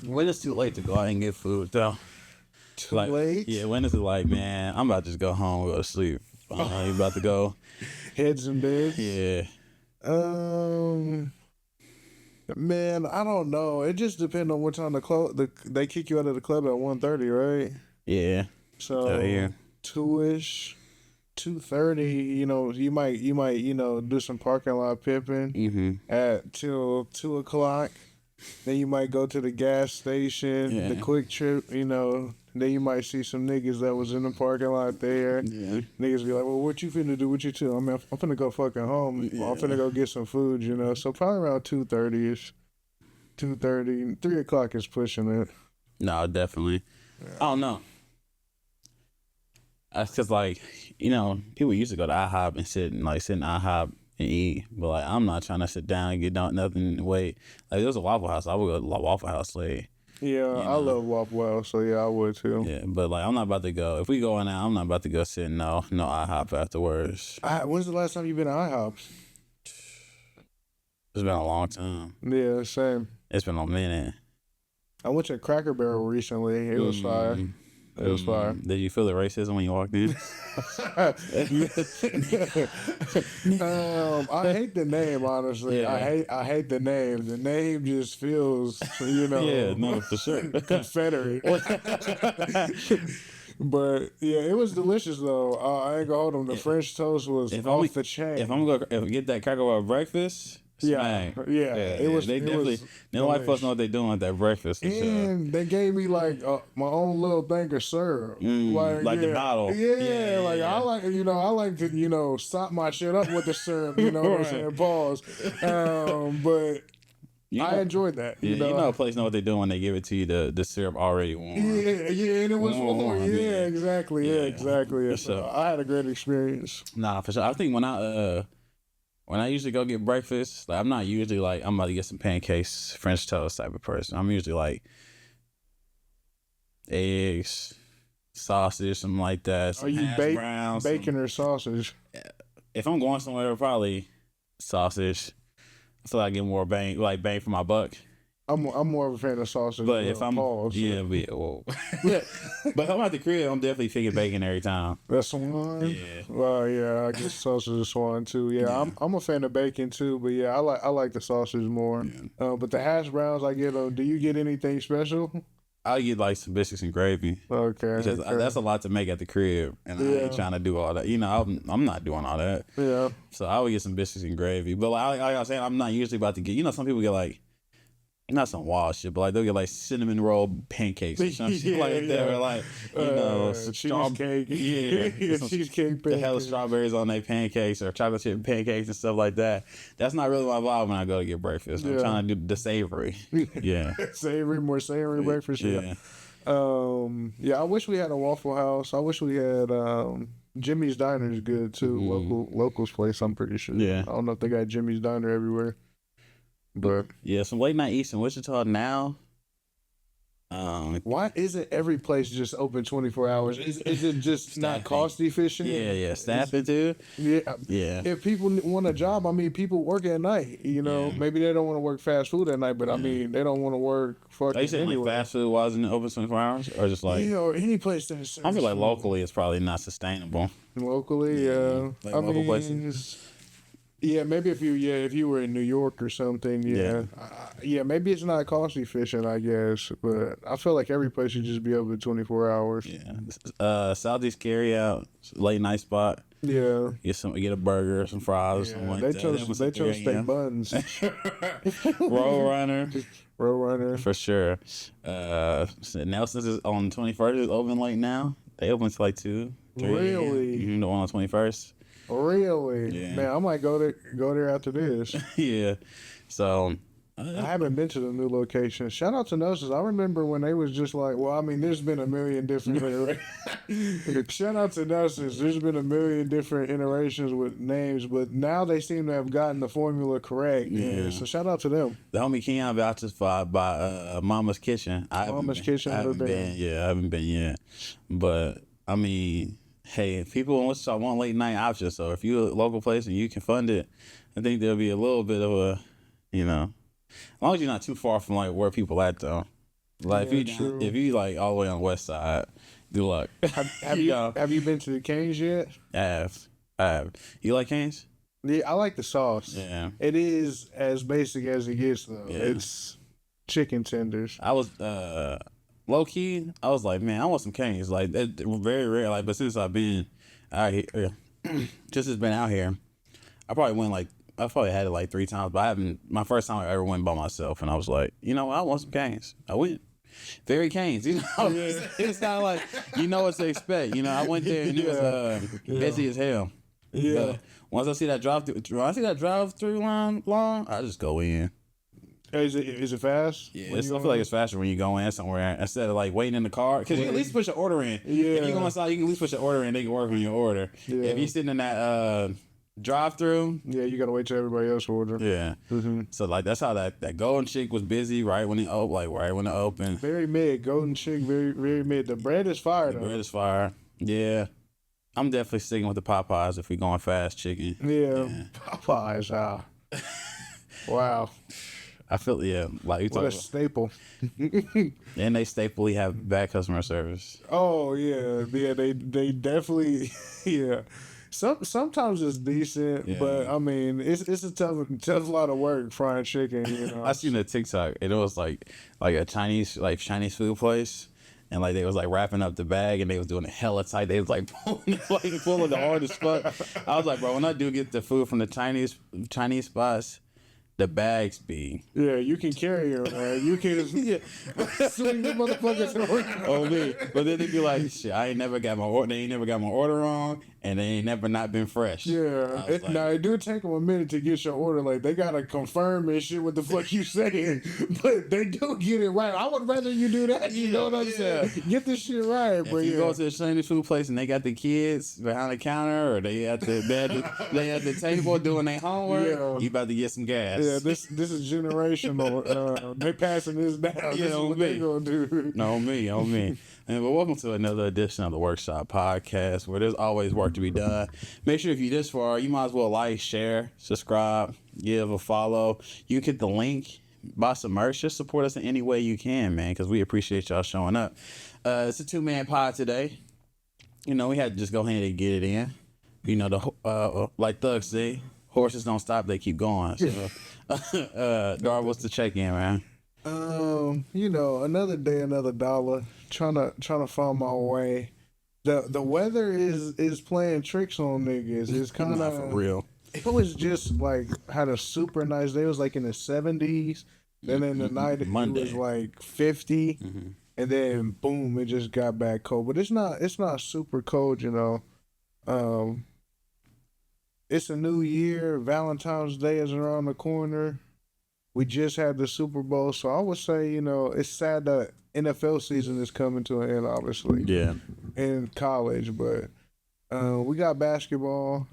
when it's too late to go out and get food though. Too late? Yeah, when is it like, man, I'm about to just go home and go to sleep. You about to go. Heads in beds? Yeah. Man, I don't know. It just depends on what time they kick you out of the club at 1:30, right? Yeah. So yeah. 2-ish, 2:30. You might do some parking lot pimping at till 2:00. Then you might go to the gas station, the quick trip. Then you might see some niggas that was in the parking lot there. Yeah. Niggas be like, well, what you finna do? What you too? I mean, I'm finna go fucking home. Yeah. I'm finna go get some food, So probably around 2:30-ish. 2:30. 3:00 is pushing it. No, definitely. Yeah. I don't know. That's because, people used to go to IHOP and sit in IHOP and eat. But, I'm not trying to sit down and get nothing and wait. Like, there's a Waffle House. I would go to Waffle House late. Yeah, I love Waffle House, so yeah, I would too. Yeah, but I'm not about to go. If we going out, I'm not about to go sit in no IHOP afterwards. When's the last time you been to IHOP? It's been a long time. Yeah, same. It's been a minute. I went to Cracker Barrel recently. It was fire. It was fire. Did you feel the racism when you walked in? I hate the name, honestly. Yeah. I hate the name. The name just feels, Yeah, no, for sure. Confederate. But yeah, it was delicious though. I ain't gonna hold them. The French toast was off the chain. If I'm gonna get that Cracker Barrel breakfast. Yeah. It was. They definitely. They white folks know what they doing with that breakfast. And they gave me my own little thing of syrup, the bottle. Yeah, I like I like to sop my shit up with the syrup. You know what I'm saying? Pause. But I enjoyed that. A place know what they doing when they give it to you. The syrup already warm. Yeah, and it was warm. Yeah, exactly. Yeah, exactly. So I had a great experience. Nah, for sure. I think when I usually go get breakfast, I'm not usually I'm about to get some pancakes, French toast type of person. I'm usually eggs, sausage, something like that. Are you bacon or sausage? If I'm going somewhere, probably sausage. I feel like I get more bang for my buck. I'm more of a fan of sausage. But if I'm pause, whoa. But if I'm at the crib, I'm definitely thinking bacon every time. That's swan. Yeah. Well, yeah, I guess sausage is swan too. Yeah, I'm a fan of bacon too. But yeah, I like the sausage more. Yeah. But the hash browns I get, do you get anything special? I get some biscuits and gravy. Okay. That's a lot to make at the crib, and I ain't trying to do all that. I'm not doing all that. Yeah. So I would get some biscuits and gravy. But like I was saying, I'm not usually about to get. Some people get not some wild shit, but they'll get cinnamon roll pancakes or some shit like that, or cheesecake. Cheesecake. The hell of strawberries on their pancakes or chocolate chip pancakes and stuff like that. That's not really my vibe when I go to get breakfast. I'm trying to do the savory. Yeah. More savory breakfast. Yeah. I wish we had a Waffle House. I wish we had Jimmy's Diner is good too. Locals place, I'm pretty sure. Yeah. I don't know if they got Jimmy's Diner everywhere. But yeah, some late night eats in Wichita now. Why isn't every place just open 24 hours? Is it just not cost efficient? Yeah, staffing too. Yeah. If people want a job, people work at night. Maybe they don't want to work fast food at night, but they don't want to work fucking. Are you saying fast food wasn't open 24 hours, or just or any place that's? I feel locally it's probably not sustainable. Locally, yeah. Local places. Yeah, maybe if you were in New York or something, maybe it's not cost efficient, I guess, but I feel like every place should just be open 24 hours. Yeah, Southeast carry out late night spot. Yeah, get a burger, some fries, or something like that. They chose steak buns. Roll runner for sure. Nelson's is on 21st. Is open late now. They open till 2, 3. Really? You know, on 21st. Really? Yeah. Man, I might go there after this. Yeah. So I haven't been to the new location. Shout out to Nelson's. I remember when they was just there's been a million different iterations. Shout out to Nelson's. There's been a million different iterations with names, but now they seem to have gotten the formula correct. Yeah. So shout out to them. The homie Keon vouches by Mama's Kitchen. I haven't been yet. But hey, if people in Wichita want late night options, so if you're a local place and you can fund it, I think there'll be a little bit of a, As long as you're not too far from like where people at though. Like if you like all the way on the west side, good luck. Have you been to the Cane's yet? I have. You like Cane's? Yeah, I like the sauce. Yeah. It is as basic as it gets though. Yeah. It's chicken tenders. I was low key. I was like, man, I want some Cane's. Like they're very rare. Like, but since I've been out here, just has been out here, I probably had it like 3 times, but I haven't. My first time I ever went by myself, and I was like, you know what, I want some Cane's. I went. Very Cane's, you know. Yeah. It's kind of like you know what to expect. You know, I went there and it was busy as hell. Yeah. But once I see that drive-through line long, I just go in. Is it fast? Yeah, I feel like it's faster when you go in somewhere instead of like waiting in the car, because you can at least push your order in. Yeah. If you go inside, you can at least push your order in. They can work on your order. Yeah. If you're sitting in that drive-through, yeah, you gotta wait till everybody else order. Yeah. Mm-hmm. So like that's how that Golden Chick was busy right when it opened. Very mid, Golden Chick, very very mid. The bread is fire though. The bread is fire. Yeah. I'm definitely sticking with the Popeyes if we're going fast chicken. Yeah. Popeyes. Wow. I feel like you talking a staple. And they staply have bad customer service. Oh yeah, they definitely yeah. Sometimes it's decent, but I mean it's a tough lot of work frying chicken. You know, I seen a TikTok and it was like a Chinese food place, and like they was like wrapping up the bag and they was doing it hella tight. They was like pulling the hardest fuck. I was like, bro, when I do get the food from the Chinese spots, the bags be. Yeah, you can carry it, man. You can swing the motherfuckers on me. But then they be like, shit, they ain't never got my order wrong, and they ain't never not been fresh. Yeah. Now, it do take them a minute to get your order. Like, they got to confirm and shit what the fuck you saying. But they do get it right. I would rather you do that. You know what I'm saying? Get this shit right. But you go to a Chinese food place and they got the kids behind the counter, or they at the table doing their homework, you about to get some gas. Yeah, this is generational. They passing this down. Yeah, this is what they gonna do. On me. And welcome to another edition of the Workshop Podcast, where there's always work to be done. Make sure if you're this far, you might as well like, share, subscribe, give a follow. You can hit the link, buy some merch, just support us in any way you can, man, because we appreciate y'all showing up. It's a 2-man pod today. You know, we had to just go ahead and get it in. You know, like Thug say, horses don't stop, they keep going. So, Dar, what's the check-in, man? You know, another day, another dollar. Trying to find my way. The weather is playing tricks on niggas. It's kind of for real. It was just like had a super nice day. It was like in the 70s. Then in the night it was like 50, and then boom, it just got back cold. But it's not super cold, you know. It's a new year. Valentine's Day is around the corner. We just had the Super Bowl, so I would say, you know, it's sad that NFL season is coming to an end, obviously. Yeah. In college, but we got basketball.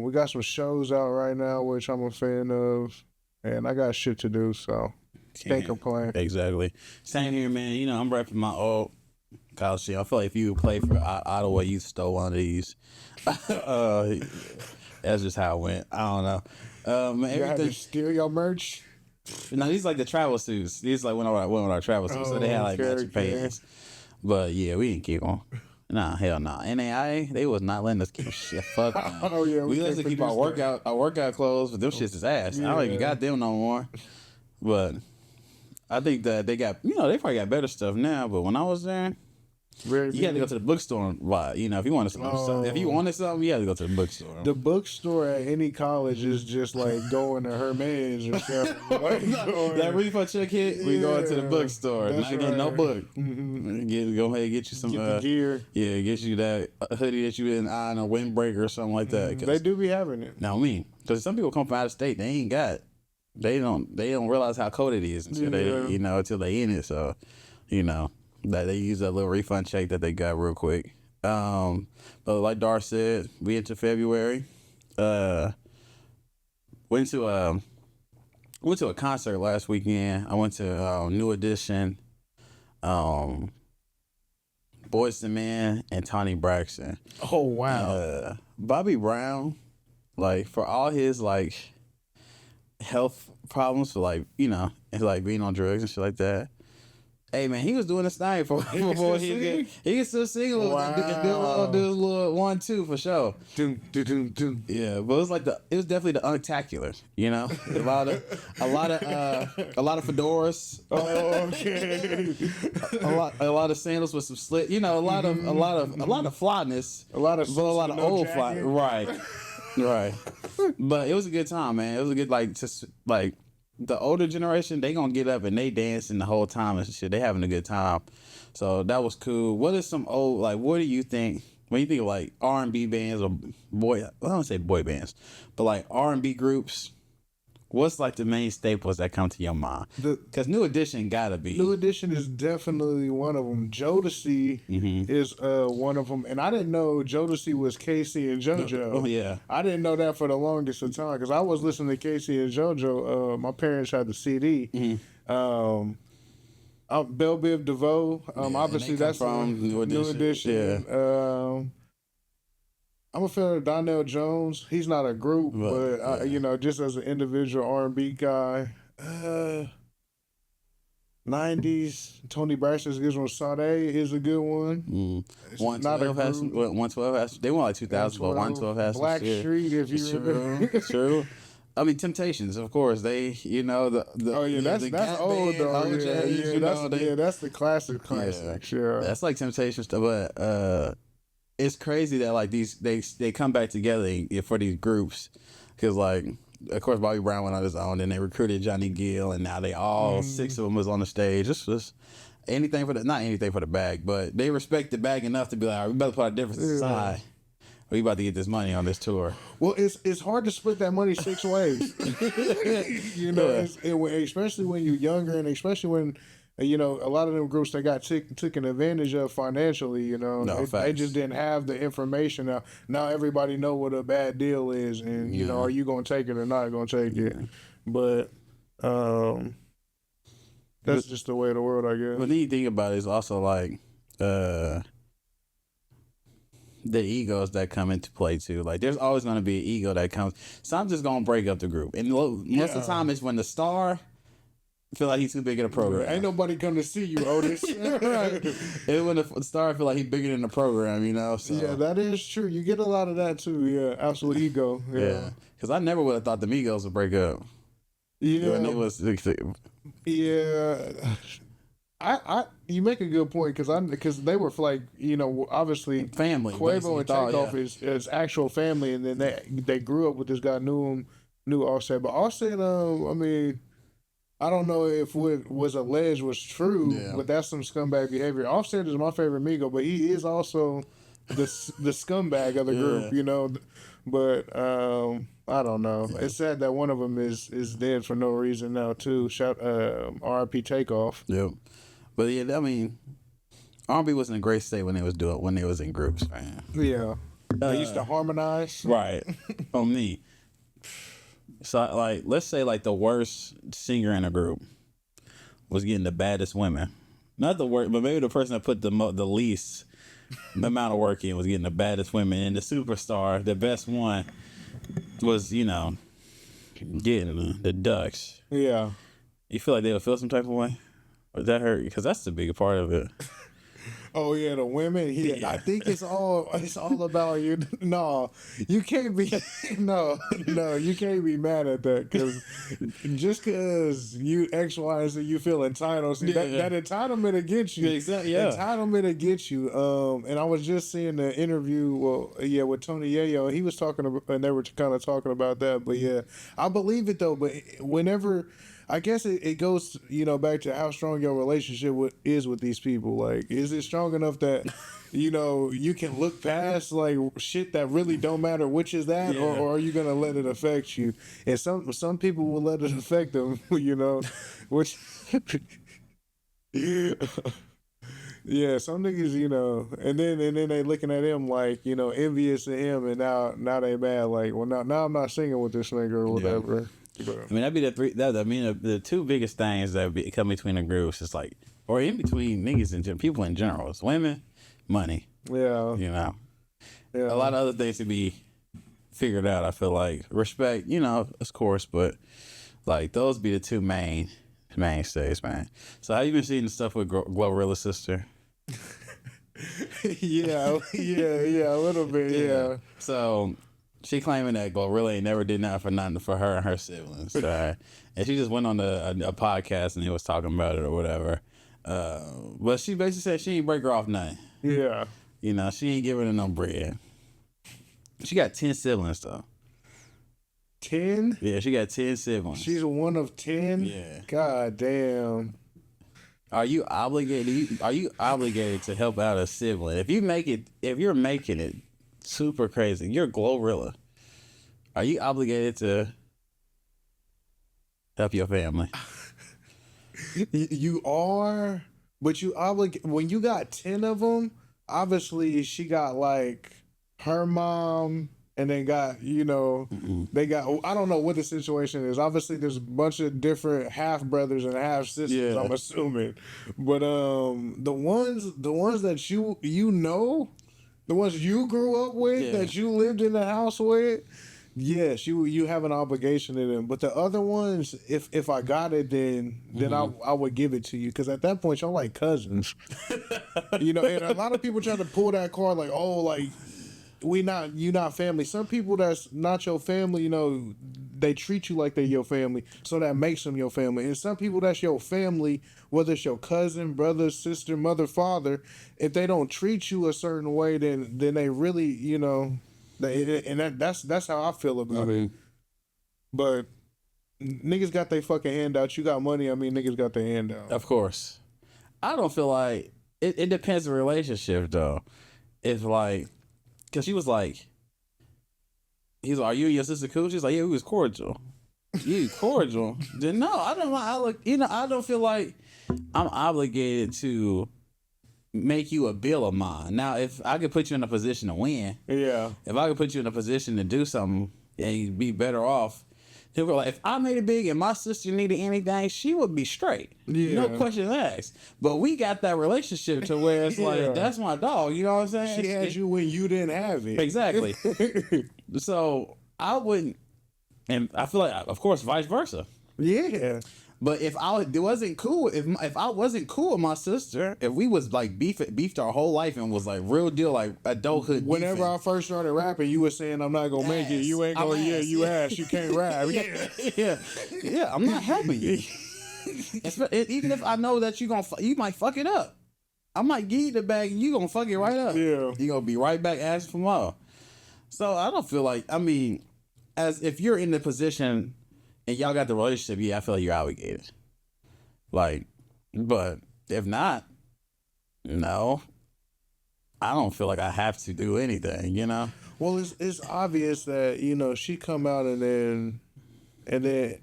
We got some shows out right now, which I'm a fan of, and I got shit to do, so can't complain. Exactly. Same here, man. You know, I'm repping my old college team. I feel like if you play for Ottawa, you stole one of these. That's just how it went. I don't know. You had to steal your merch? No, these like the travel suits. These like went on our travel suits, so they had like matching pants. But yeah, we didn't keep them. Nah, hell no. NAIA, they was not letting us keep shit. Fuck. Oh yeah, we let us keep our workout clothes, but them shits is ass. Yeah. I don't even got them no more. But I think that they got, you know, they probably got better stuff now. But when I was there, you had to go to the bookstore and buy. You know, if you wanted something, you had to go to the bookstore. The bookstore at any college is just like going to Hermes or something. That refund check hit, we going to the bookstore. Not getting no book. Mm-hmm. Go ahead and get you some gear. Yeah, get you that hoodie that you in on a windbreaker or something like that. They do be having it. Now me, because some people come from out of state, they ain't got. They don't realize how cold it is until until they in it. So, you know. That they use that little refund check that they got real quick. But like Dar said, we into February. Went to a concert last weekend. I went to New Edition, Boyz II Men, and Toni Braxton. Oh wow! Bobby Brown, like for all his like health problems for like, you know, and like being on drugs and shit like that. Hey man, he was doing this thing before he can still sing a little, do a little 1-2 for sure. Yeah, but it was like it was definitely the untacular, you know, a lot of fedoras. Oh, okay. a lot of sandals with some slit, you know, a lot of flyness, a lot of old fly, right. But it was a good time, man. It was a good like the older generation, they gonna get up and they dancing the whole time and shit. They having a good time, so that was cool. What is some old what do you think when you think of like R&B bands or I don't say boy bands, but like R&B groups? What's like the main staples that come to your mind? Because New Edition gotta be. New Edition is definitely one of them. Jodeci is one of them, and I didn't know Jodeci was Casey and JoJo. Oh yeah, I didn't know that for the longest of time because I was listening to Casey and JoJo. My parents had the CD. Belle Biv DeVoe. Obviously that's from New Edition. Yeah. I'm a fan of Donnell Jones. He's not a group, but you know, just as an individual R&B guy. 90s, Tony Braxton's Gives One Sade is a good one. 112 has 112 has. They went like 2000, but 112 has Black Street, if you remember. True. I mean, Temptations, of course. They, you know, that's old though. That's the classic. Yeah. That's like Temptations stuff, but it's crazy that like they come back together for these groups, because like of course Bobby Brown went on his own, and they recruited Johnny Gill, and now they all 6 of them was on the stage. This was anything for not anything for the bag, but they respect the bag enough to be like, all right, we better put our differences aside. We about to get this money on this tour. Well, it's hard to split that money 6 ways. You know, especially when you're younger, and especially when, you know, a lot of them groups that got taken advantage of financially, you know, they just didn't have the information. Now everybody know what a bad deal is, and you know, are you gonna take it or not gonna take it? But that's just the way of the world, I guess. But the neat thing about it is also like the egos that come into play too. Like there's always gonna be an ego that comes. So I'm just gonna break up the group, and most of the time it's when the star feel like he's too big in the program. Ain't nobody come to see you, Otis. Right. And when the star feel like he's bigger than the program, you know. So. Yeah, that is true. You get a lot of that too. Yeah, absolute ego. Yeah. Because I never would have thought the Migos would break up. Yeah. When it was. Yeah. You make a good point because they were like, you know, obviously family. Quavo and Takeoff is actual family, and then they grew up with this guy, knew Offset, but Offset, I mean, I don't know if what was alleged was true, but that's some scumbag behavior. Offset is my favorite Migo, but he is also the scumbag of the group, you know. But I don't know. Yeah. It's sad that one of them is dead for no reason now too. Shout R.I.P. Takeoff. Yep. But yeah, I mean, R&B was in a great state when they was in groups, man. Yeah. They used to harmonize. Right. On me. So like, let's say like the worst singer in a group was getting the baddest women. Not the worst, but maybe the person that put the least amount of work in was getting the baddest women, and the superstar, the best one, was, you know, getting the ducks. Yeah. You feel like they would feel some type of way? Or does that hurt? Because that's the bigger part of it. Oh yeah, the women. Yeah. I think it's all about you. No, you can't be. No, you can't be mad at that, because just because you X, Y, and Z, you feel entitled. See, that entitlement will get you. Exactly. Yeah. Entitlement will get you. And I was just seeing the interview. With Tony Yayo. He was talking about, and they were kind of talking about that. But yeah, I believe it though. But whenever. I guess it goes, you know, back to how strong your relationship is with these people. Like, is it strong enough that, you know, you can look past like shit that really don't matter, which is that, or are you gonna let it affect you? And some people will let it affect them, you know, which. Yeah, some niggas, you know, and then they looking at him like, you know, envious of him, and now they mad like, well, now I'm not singing with this nigga or whatever. Yeah. I mean, that'd be the three. The two biggest things that come between the groups is like, or in between niggas and people in general, is women, money. Yeah, you know, a lot of other things to be figured out. I feel like respect, you know, of course, but Like those be the two mainstays, man. So how you been seeing the stuff with GloRilla's sister? Yeah, a little bit, yeah. So she claiming that GloRilla ain't never did nothing for her and her siblings, right? And she just went on a podcast and he was talking about it or whatever. But she basically said she ain't break her off nothing. Yeah. You know, she ain't giving her no bread. She got 10 siblings though. 10? Yeah, she got 10 siblings. She's one of 10? Yeah. God damn. Are you obligated to help out a sibling? If you're making it super crazy, you're GloRilla. Are you obligated to help your family? You are, but when you got 10 of them, obviously she got like her mom, and they got, they got, I don't know what the situation is. Obviously there's a bunch of different half brothers and half sisters, I'm assuming. But the ones that the ones you grew up with, that you lived in the house with, yes, you have an obligation to them. But the other ones, if I got it, then I would give it to you, because at that point y'all like cousins. And a lot of people try to pull that card like, oh, like you not family. Some people that's not your family, they treat you like they're your family, so that makes them your family. And some people that's your family, whether it's your cousin, brother, sister, mother, father, if they don't treat you a certain way, then they really, that's how I feel about it. But niggas got their fucking handout. You got money, niggas got their handout. Of course. I don't feel like it depends on the relationship though. It's like, because she was like, he's like, are you and your sister cool? She's like, yeah, we was cordial. You cordial? Then no, I don't. I don't feel like I'm obligated to make you a bill of mine. Now, if I could put you in a position to win, if I could put you in a position to do something and you'd be better off, they were like, if I made it big and my sister needed anything, she would be straight. No questions asked. But we got that relationship to where it's like, that's my dog. You know what I'm saying? She had you when you didn't have it. Exactly. So I wouldn't, and I feel like, of course, vice versa. Yeah. But if I wasn't cool, if I wasn't cool with my sister, if we was like beefed our whole life and was like real deal, like adulthood. Whenever beefing, I first started rapping, you were saying I'm not gonna make it. You ain't gonna. Yeah, you ass. You can't rap. yeah. I'm not helping you. Even if I know that you might fuck it up, I might give you the bag and you gonna fuck it right up. Yeah, you gonna be right back asking for more. So I don't feel like, as if you're in the position and y'all got the relationship, I feel like you're obligated. Like, but if not, no, I don't feel like I have to do anything, Well, it's obvious that, she come out and then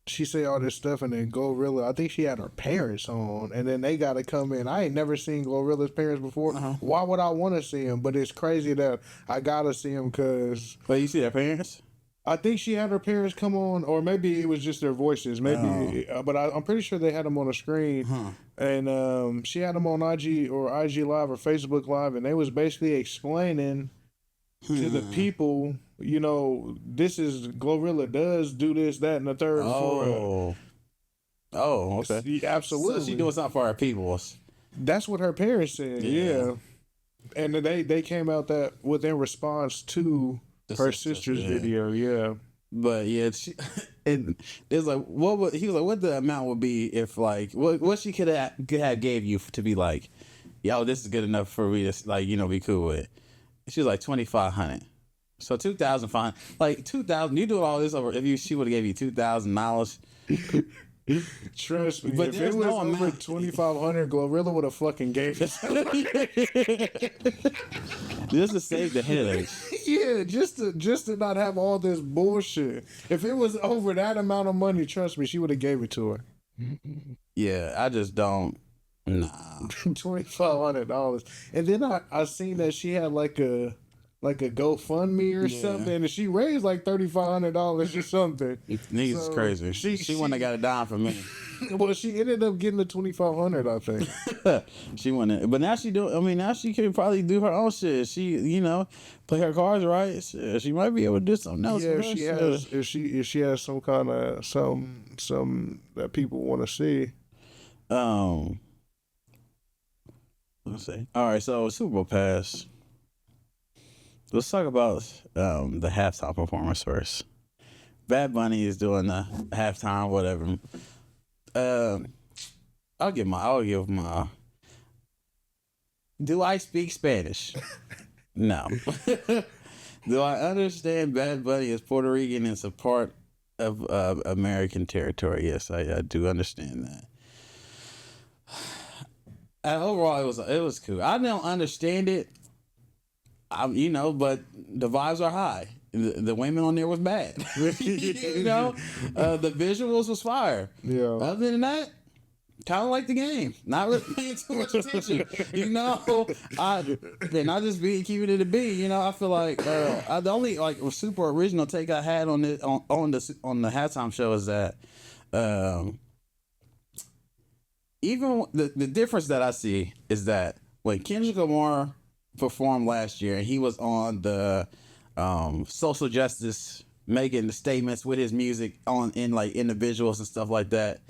she say all this stuff, and then GloRilla, I think she had her parents on, and then they got to come in. I ain't never seen GloRilla's parents before. Why would I want to see them? But it's crazy that I got to see them because... But you see their parents? I think she had her parents come on, or maybe it was just their voices. Maybe, but I'm pretty sure they had them on the screen, and she had them on IG Live or Facebook Live, and they was basically explaining to the people, this is GloRilla does do this, that, and the third. Oh, okay, absolutely. So she doing something for our peoples. That's what her parents said. Yeah, and they came out that in response to her sister's video, But and there's like, he was like, what the amount would be if like what she could have gave you to be like, yo, this is good enough for me to be cool with. She was like $2,500, so $2,500, like $2,000. You do all this over if she would have gave you $2,000. Trust me, but if it was over $2,500, GloRilla would have fucking gave it. Just to save the headaches. Yeah, just to not have all this bullshit. If it was over that amount of money, trust me, she would have gave it to her. Yeah, I just don't. Nah. $2,500, and then I seen that she had like a like a GoFundMe or something, and she raised like $3,500 or something. Niggas is crazy. She wouldn't have got a dime from me. Well, she ended up getting the $2,500, I think. She wouldn't, but now she do. I mean, now she can probably do her own shit. She, play her cards right. She might be able to do something else. Yeah, she has. If she has some kind of some that people want to see. Let's see. All right, so Super Bowl pass. Let's talk about the halftime performance first. Bad Bunny is doing the halftime, whatever. I'll give my. Do I speak Spanish? No. Do I understand Bad Bunny is Puerto Rican and it's a part of American territory? Yes, I do understand that. Overall, it was cool. I don't understand it. But the vibes are high. The women on there was bad. The visuals was fire. Yeah. Other than that, kind of like the game. Not really paying too much attention. I just be keeping it a B. I feel like the only super original take I had on it on the halftime show is that even the difference that I see is that when Kendrick Lamar performed last year and he was on the social justice, making the statements with his music in individuals and stuff like that,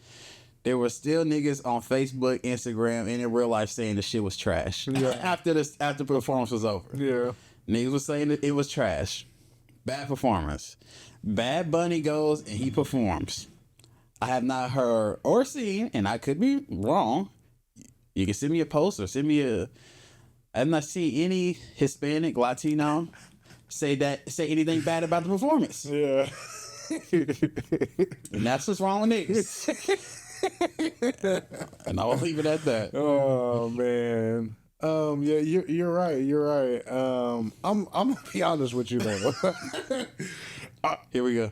there were still niggas on Facebook, Instagram, and in real life saying the shit was trash. Yeah. after the performance was over. Yeah. Niggas was saying that it was trash. Bad performance. Bad Bunny goes and he performs. I have not heard or seen, and I could be wrong. You can send me a post or send me I have not seen any Hispanic, Latino say anything bad about the performance. Yeah. And that's what's wrong with niggas. And I will leave it at that. Oh man. Yeah, you're right. You're right. I'm gonna be honest with you though. Here we go.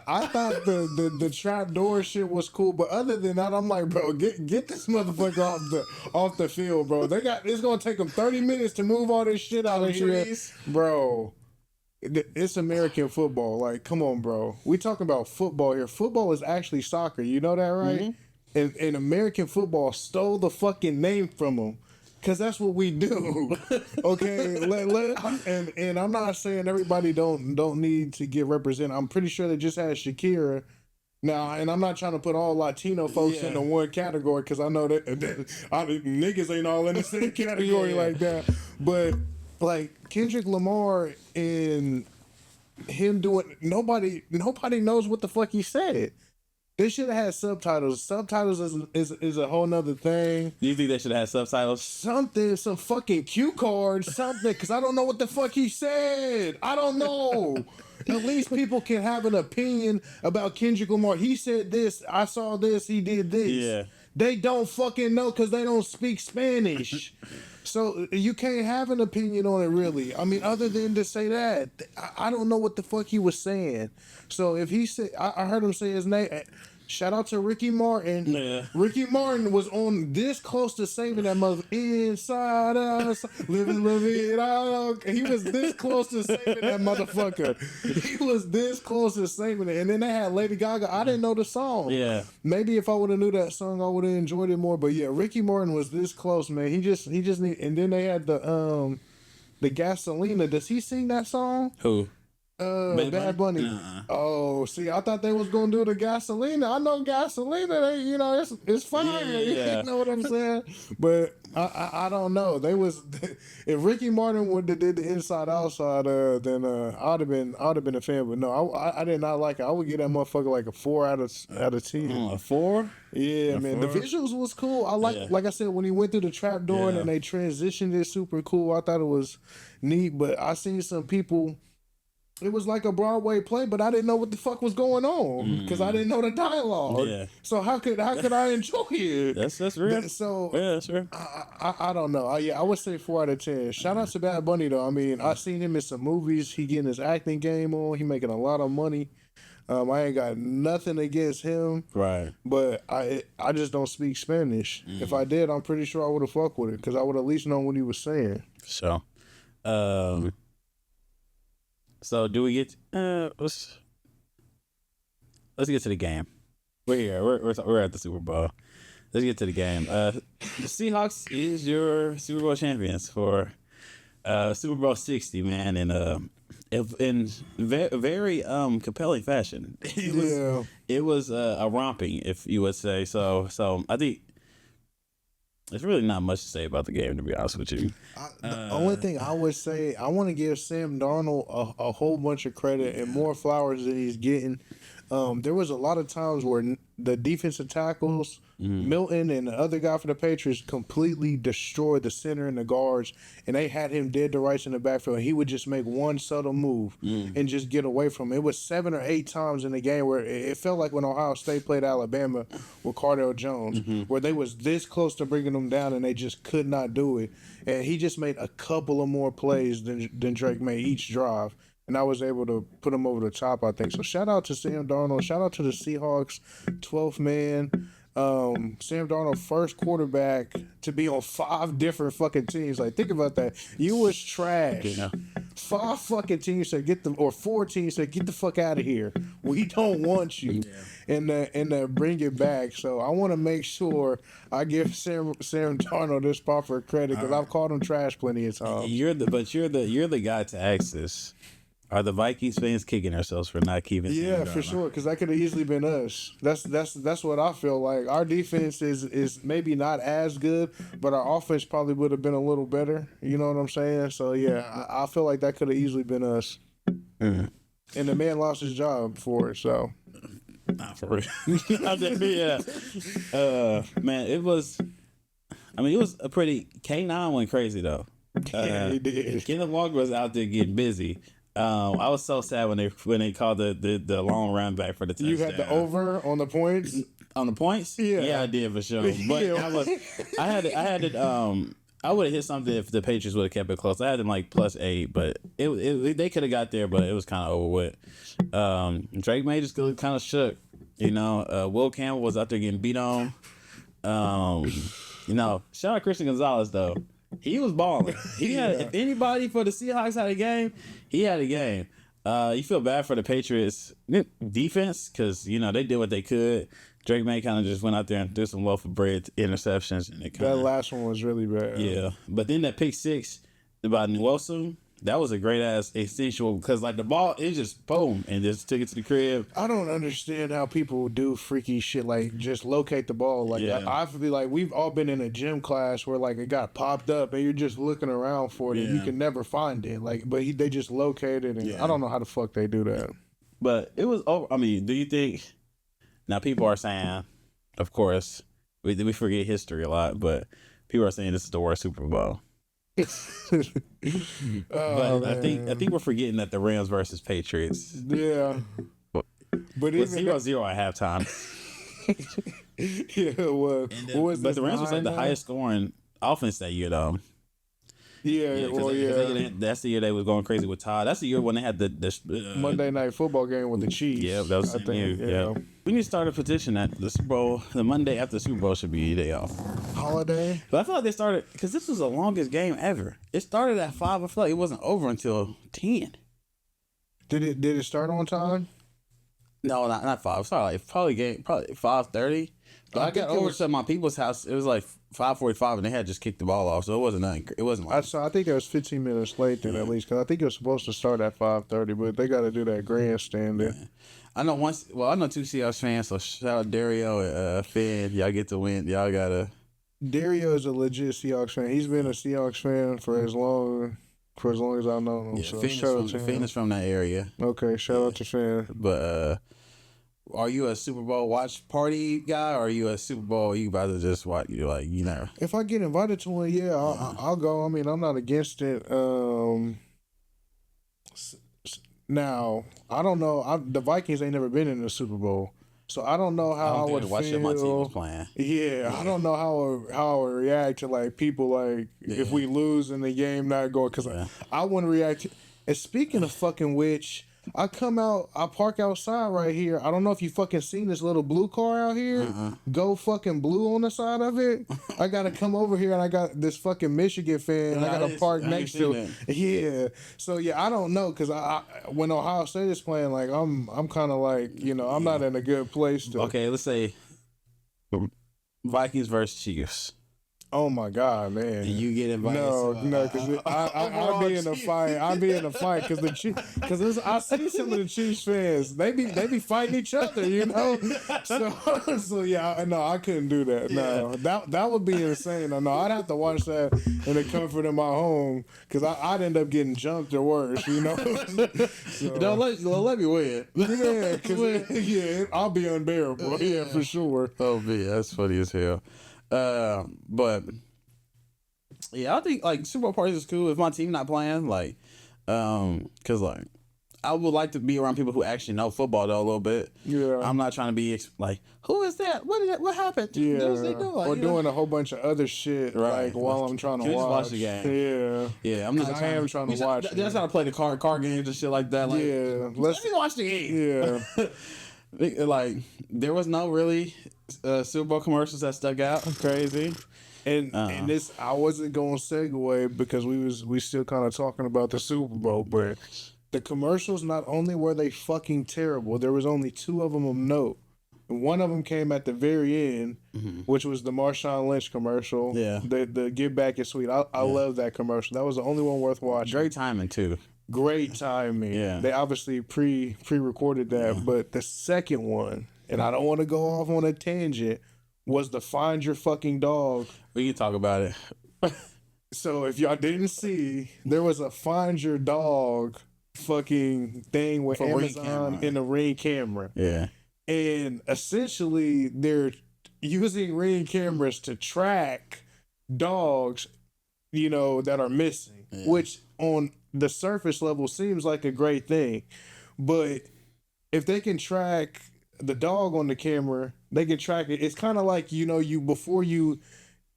I thought the trap door shit was cool, but other than that, I'm like, bro, get this motherfucker off the field, bro. It's gonna take them 30 minutes to move all this shit out of here, bro. It's American football. Like, come on, bro. We talking about football here. Football is actually soccer. You know that, right? Mm-hmm. And American football stole the fucking name from them. Cause that's what we do, okay. And I'm not saying everybody don't need to get represented. I'm pretty sure they just had Shakira now, and I'm not trying to put all Latino folks into one category because I know that niggas ain't all in the same category like that. But like Kendrick Lamar and him doing, nobody knows what the fuck he said. They should have had subtitles. Subtitles is a whole nother thing. Do you think they should have had subtitles? Something, some fucking cue cards, something, because I don't know what the fuck he said. I don't know. At least people can have an opinion about Kendrick Lamar. He said this, I saw this, he did this. Yeah. They don't fucking know because they don't speak Spanish. So you can't have an opinion on it, really. I mean, other than to say that, I don't know what the fuck he was saying. So if he said, I heard him say his name. Shout out to Ricky Martin. Yeah. Ricky Martin was on this close to saving that mother inside us, living it out. He was this close to saving that motherfucker. He was this close to saving it. And then they had Lady Gaga. I didn't know the song. Yeah. Maybe if I would have knew that song, I would have enjoyed it more. But yeah, Ricky Martin was this close, man. He just need. And then they had the Gasolina. Does he sing that song? Who? Bad Bunny. Oh, see, I thought they was gonna do the Gasolina. I know Gasolina. It's fine. Yeah. You know what I'm saying? But I don't know. They was if Ricky Martin would have did the Inside Outside, then I'd have been a fan. But no, I did not like it. I would give that motherfucker like a 4 out of 10. A 4? Yeah, man. 4? The visuals was cool. I like I said, when he went through the trap door and they transitioned it super cool. I thought it was neat. But I seen some people. It was like a Broadway play, but I didn't know what the fuck was going on because I didn't know the dialogue. Yeah. So how could I enjoy it? That's real. So yeah, that's real. I don't know. I would say 4 out of 10. Shout out to Bad Bunny though. I mean, I seen him in some movies. He getting his acting game on. He making a lot of money. I ain't got nothing against him. Right. But I just don't speak Spanish. If I did, I'm pretty sure I would have fucked with it because I would at least know what he was saying. So, So do we get? Let's get to the game. We're here. We're at the Super Bowl. Let's get to the game. The Seahawks is your Super Bowl champions for Super Bowl 60, man, and in very compelling fashion. It was a romping, if you would say so. So I think there's really not much to say about the game, to be honest with you. The only thing I would say, I want to give Sam Darnold a whole bunch of credit and more flowers than he's getting. There was a lot of times where the defensive tackles, Milton and the other guy for the Patriots, completely destroyed the center and the guards, and they had him dead to rights in the backfield. And he would just make one subtle move and just get away from it. It was 7 or 8 times in the game where it felt like when Ohio State played Alabama with Cardale Jones, where they was this close to bringing them down and they just could not do it. And he just made a couple of more plays than Drake made each drive. And I was able to put him over the top, I think. So shout out to Sam Darnold. Shout out to the Seahawks, 12th man. Sam Darnold, first quarterback to be on 5 different fucking teams. Like, think about that. You was trash. You know? 5 fucking teams said or 4 teams said get the fuck out of here. We don't want you. And bring it back. So I want to make sure I give Sam Darnold this proper credit because I've called him trash plenty of times. You're the guy to ask this. Are the Vikings fans kicking themselves for not keeping? Yeah, for sure, because that could have easily been us. That's what I feel like. Our defense is maybe not as good, but our offense probably would have been a little better. You know what I'm saying? So yeah, I feel like that could have easily been us. And the man lost his job for it. So, not for real. Yeah, man, it was. I mean, it was a pretty. K9 went crazy though. Yeah, he did. Kenneth Walker was out there getting busy. I was so sad when they called the long run back for the touchdown. You had the over on the points. On the points? Yeah, I did for sure. But I had it. I would have hit something if the Patriots would have kept it close. I had them like +8, but they could have got there, but it was kind of over with. Drake May just kind of shook. You know, Will Campbell was out there getting beat on. You know, shout out Christian Gonzalez though. He was balling. He had. If anybody for the Seahawks had a game, he had a game. You feel bad for the Patriots defense because you know they did what they could. Drake May kind of just went out there and threw some loaf of bread interceptions, and that last one was really bad. Yeah, but then that pick 6 by Nwosu, that was a great ass essential because like the ball, it just boom and just took it to the crib. I don't understand how people do freaky shit like just locate the ball. Like I feel like we've all been in a gym class where like it got popped up and you're just looking around for it and you can never find it. Like, but they just located and I don't know how the fuck they do that. But it was over. I mean, do you think? Now people are saying, of course, we forget history a lot, but people are saying this is the worst Super Bowl. But I think we're forgetting that the Rams versus Patriots. Yeah, but was 0-0 at halftime. Yeah, it was. But the Rams was like the highest scoring offense that year, though. Yeah. That's the year they was going crazy with Todd. That's the year when they had the Monday Night Football game with the Chiefs. Yeah, that was the same year. Yeah. We need to start a petition that the Super Bowl, the Monday after the Super Bowl should be a day off. Holiday? But I feel like they started, because this was the longest game ever. It started at 5 o'clock. It wasn't over until 10. Did it start on time? No, not 5. Sorry, like probably 5:30. But I got over to my people's house. It was like 5:45, and they had just kicked the ball off, so it wasn't nothing. It wasn't. Like, I think it was 15 minutes late then, at least, because I think it was supposed to start at 5:30, but they got to do that grandstand there. I know 2 Seahawks fans, so shout out Dario and Finn. Y'all get to win. Y'all gotta. Dario is a legit Seahawks fan. He's been a Seahawks fan for as long as I know him. Yeah, so Finn is from that area. Okay, shout out to Finn. But are you a Super Bowl watch party guy, or are you a Super Bowl you about to just watch? You like, you know. If I get invited to one, yeah, I'll go. I mean, I'm not against it. Now I don't know. The Vikings ain't never been in the Super Bowl, so I don't know how I would watch feel. My team was playing. Yeah, I don't know how I would react to like people like if we lose in the game not going because I wouldn't react. And speaking of fucking which. I come out, I park outside right here. I don't know if you fucking seen this little blue car out here. Go fucking blue on the side of it. I gotta come over here and I got this fucking Michigan fan. And I gotta park next to it. Yeah. So yeah, I don't know because I when Ohio State is playing, like I'm kind of like I'm not in a good place to. Okay, let's say Vikings versus Chiefs. Oh my God, man! And you get invited? No, because I'll be in a fight. I'll be in a fight because I see some of the Chiefs fans. They be fighting each other, So yeah, no, I couldn't do that. No, that would be insane. No, I'd have to watch that in the comfort of my home because I'd end up getting jumped or worse. So, Don't let me win. Yeah, because I'll be unbearable. Yeah, for sure. Oh man, that's funny as hell. But yeah, I think like Super Bowl parties is cool if my team not playing, like, cause like I would like to be around people who actually know football though a little bit. Yeah, I'm not trying to be like, who is that? What happened? Yeah, or doing a whole bunch of other shit like while I'm trying to watch the game. Yeah. I'm not. I am trying to watch. That's how to play the card games and shit like that. Like, let me watch the game. Yeah, like there was no really Super Bowl commercials that stuck out. Crazy. And this, I wasn't going to segue because we still kind of talking about the Super Bowl, but the commercials, not only were they fucking terrible, there was only 2 of them of note. One of them came at the very end, which was the Marshawn Lynch commercial. Yeah. The Give Back Is Sweet. I love that commercial. That was the only one worth watching. Great timing too. Great timing. Yeah. They obviously pre-recorded that, but the second one, and I don't want to go off on a tangent, was the Find Your Fucking Dog. We can talk about it. So if y'all didn't see, there was a Find Your Dog fucking thing with Amazon in a Ring camera. Yeah. And essentially they're using Ring cameras to track dogs, that are missing, which on the surface level seems like a great thing. But if they can track the dog on the camera, they can track it. It's kind of like, before you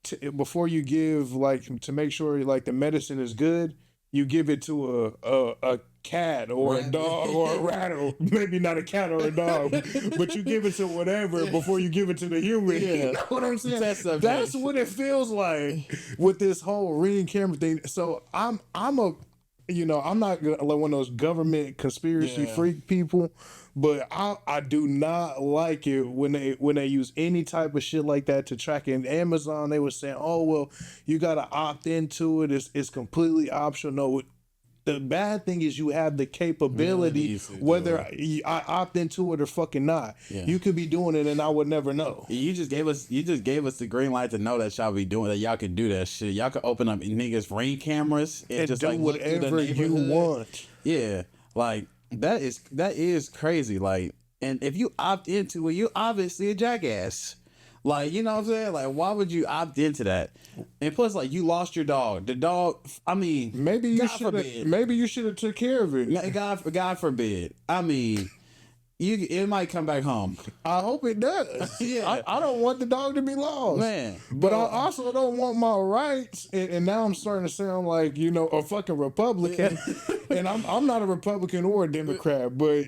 give, like, to make sure like the medicine is good, you give it to a cat or a dog or a rat, or maybe not a cat or a dog, but you give it to whatever before you give it to the human. Yeah. You know what I'm saying? That's what it feels like with this whole Ring camera thing. So I'm not like one of those government conspiracy freak people, but I do not like it when they use any type of shit like that to track it. In Amazon, they were saying, oh, well, you got to opt into it. It's completely optional. The bad thing is you have the capability, whether I opt into it or fucking not. Yeah. You could be doing it and I would never know. You just gave us the green light to know that y'all be doing that. Y'all can do that shit. Y'all can open up niggas' Ring cameras and just do like whatever you want. Yeah, like that is crazy. Like, and if you opt into it, you're obviously a jackass. Like, you know what I'm saying? Like, why would you opt into that? And plus, like, you lost your dog. The dog, I mean, maybe you should have took care of it. God forbid. I mean, it might come back home. I hope it does. Yeah. I don't want the dog to be lost. Man. But I also don't want my rights. And now I'm starting to sound like, a fucking Republican. And I'm not a Republican or a Democrat, but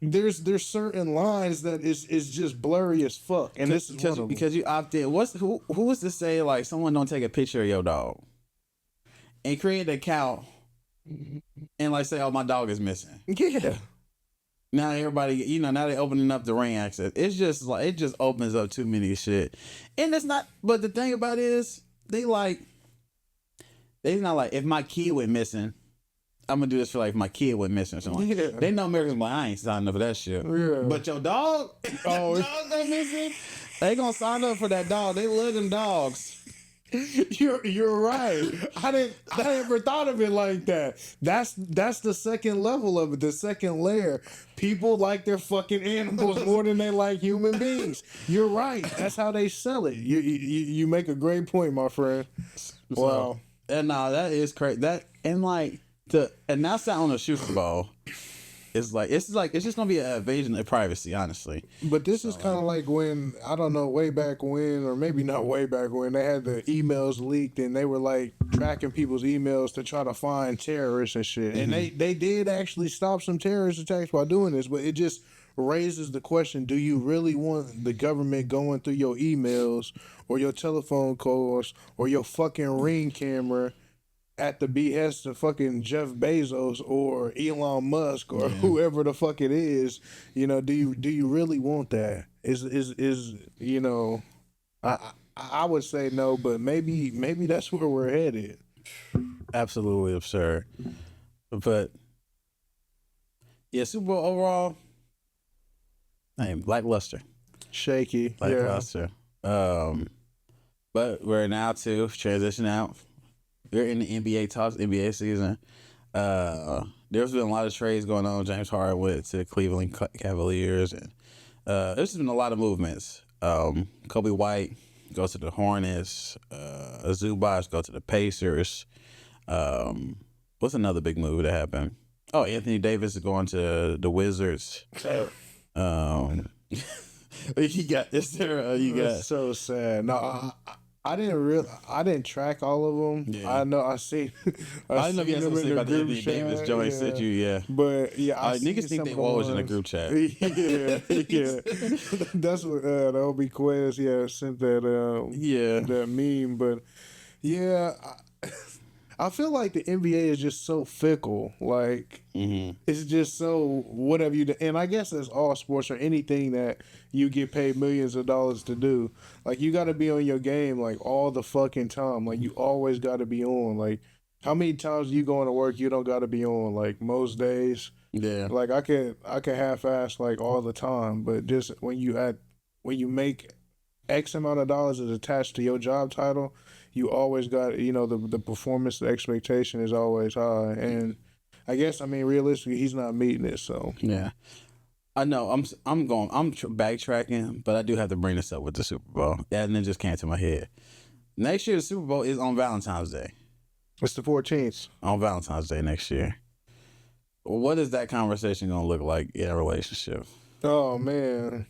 there's certain lines that is just blurry as fuck, and this is one of them. Because you opt in. Who was to say like someone don't take a picture of your dog and create an account and like say, oh, my dog is missing? Yeah. Now everybody, now they're opening up the Ring access. It's just like it just opens up too many shit, and it's not. But the thing about it is they not like if my kid went missing, I'm gonna do this for like my kid went missing or something. Yeah. They know Americans like, I ain't signing up for that shit. Yeah. But your dog, dog that missing, they gonna sign up for that dog. They love them dogs. You're right. I never thought of it like that. That's the second level of it, the second layer. People like their fucking animals more than they like human beings. You're right. That's how they sell it. You make a great point, my friend. Wow. And that is crazy. And that's on the Super Bowl. it's just gonna be an invasion of privacy, honestly. But this is kind of like when, I don't know, way back when, or maybe not way back when, they had the emails leaked and they were like tracking people's emails to try to find terrorists and shit. And they did actually stop some terrorist attacks while doing this, but it just raises the question: do you really want the government going through your emails or your telephone calls or your fucking Ring camera at the behest of fucking Jeff Bezos or Elon Musk or whoever the fuck it is? You know, do you really want that? Is you know, I would say no, but maybe that's where we're headed. Absolutely absurd. But yeah, Super Bowl overall, lackluster. Shaky. Lackluster. But we're now to transition out. We're in the NBA talks, NBA season. There's been a lot of trades going on. James Harden went to Cleveland Cavaliers, and there's been a lot of movements. Kobe White goes to the Hornets. Zubac go to the Pacers. What's another big move that happened? Oh, Anthony Davis is going to the Wizards. You got That's so sad. No, I didn't track all of them. Yeah. I know I see. I didn't know if you had something to say about the Anthony Davis joint sent you. Yeah, but yeah, niggas think they was in the group chat. yeah. That's what the OB Quez sent that that meme. But yeah, I feel like the NBA is just so fickle. Like, it's just so whatever you do. And I guess that's all sports or anything that you get paid millions of dollars to do. Like, you got to be on your game, like, all the fucking time. Like, you always got to be on. Like, how many times you going to work you don't got to be on? Like, most days. Yeah. Like, I could half-ass, like, all the time. But just when you make X amount of dollars is attached to your job title, you always got, you know, the performance, the expectation is always high. And I guess, I mean, realistically, he's not meeting it, so. Yeah. I know. I'm backtracking, but I do have to bring this up with the Super Bowl. And it just came to my head. Next year, the Super Bowl is on Valentine's Day. It's the 14th. On Valentine's Day next year. What is that conversation going to look like in a relationship? Oh, man.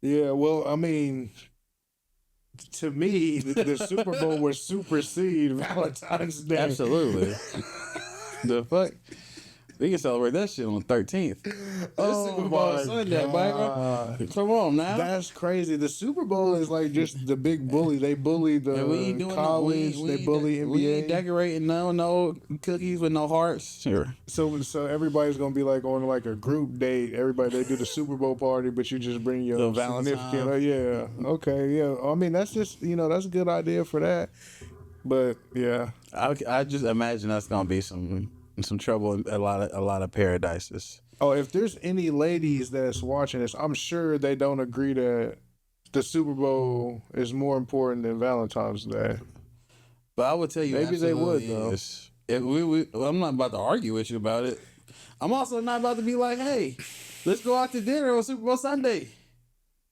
Yeah, well, I mean, to me, the Super Bowl would supersede Valentine's Day. Absolutely. The fuck? We can celebrate that shit on the 13th. Oh, my Sunday, God. baby. Come on now. That's crazy. The Super Bowl is like just the big bully. They bully the college. They bully NBA. We ain't decorating no cookies with no hearts. Sure. So everybody's gonna be like on like a group date. Everybody, they do the Super Bowl party, but you just bring your significant. Okay, yeah. I mean, that's just, you know, that's a good idea for that. But yeah, I just imagine that's gonna be some trouble in a lot of paradises. Oh, if there's any ladies that's watching this, I'm sure they don't agree that the Super Bowl is more important than Valentine's Day. But I would tell you, maybe they would though. I'm not about to argue with you about it. I'm also not about to be like, hey, let's go out to dinner on Super Bowl Sunday.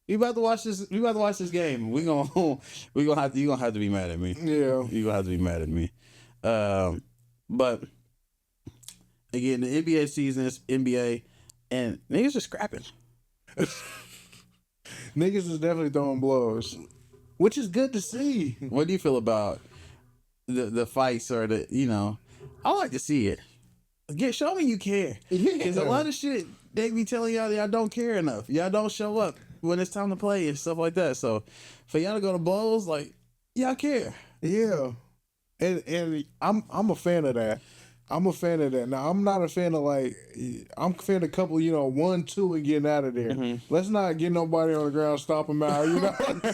We about to watch this. We about to watch this game. You gonna have to be mad at me. Yeah, you gonna have to be mad at me. But again, the NBA season is NBA, and niggas are scrapping. Niggas is definitely throwing blows, which is good to see. What do you feel about the fights or the, you know? I like to see it. Show me you care. Because a lot of shit they be telling y'all don't care enough. Y'all don't show up when it's time to play and stuff like that. So for y'all to go to blows, like, y'all care. Yeah, and I'm a fan of that. I'm a fan of that. Now, I'm not a fan of I'm a fan of a couple, 1, 2 and getting out of there. Mm-hmm. Let's not get nobody on the ground, stop them out,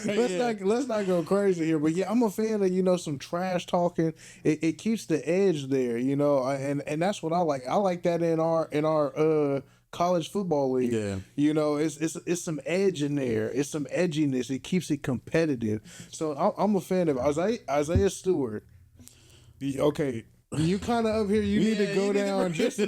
let's not go crazy here. But yeah, I'm a fan of, some trash talking. It keeps the edge there, and that's what I like. I like that in our college football league. Yeah. It's some edge in there. It's some edginess. It keeps it competitive. So I'm a fan of Isaiah Stewart. Okay. You kind of up here. You need to go down just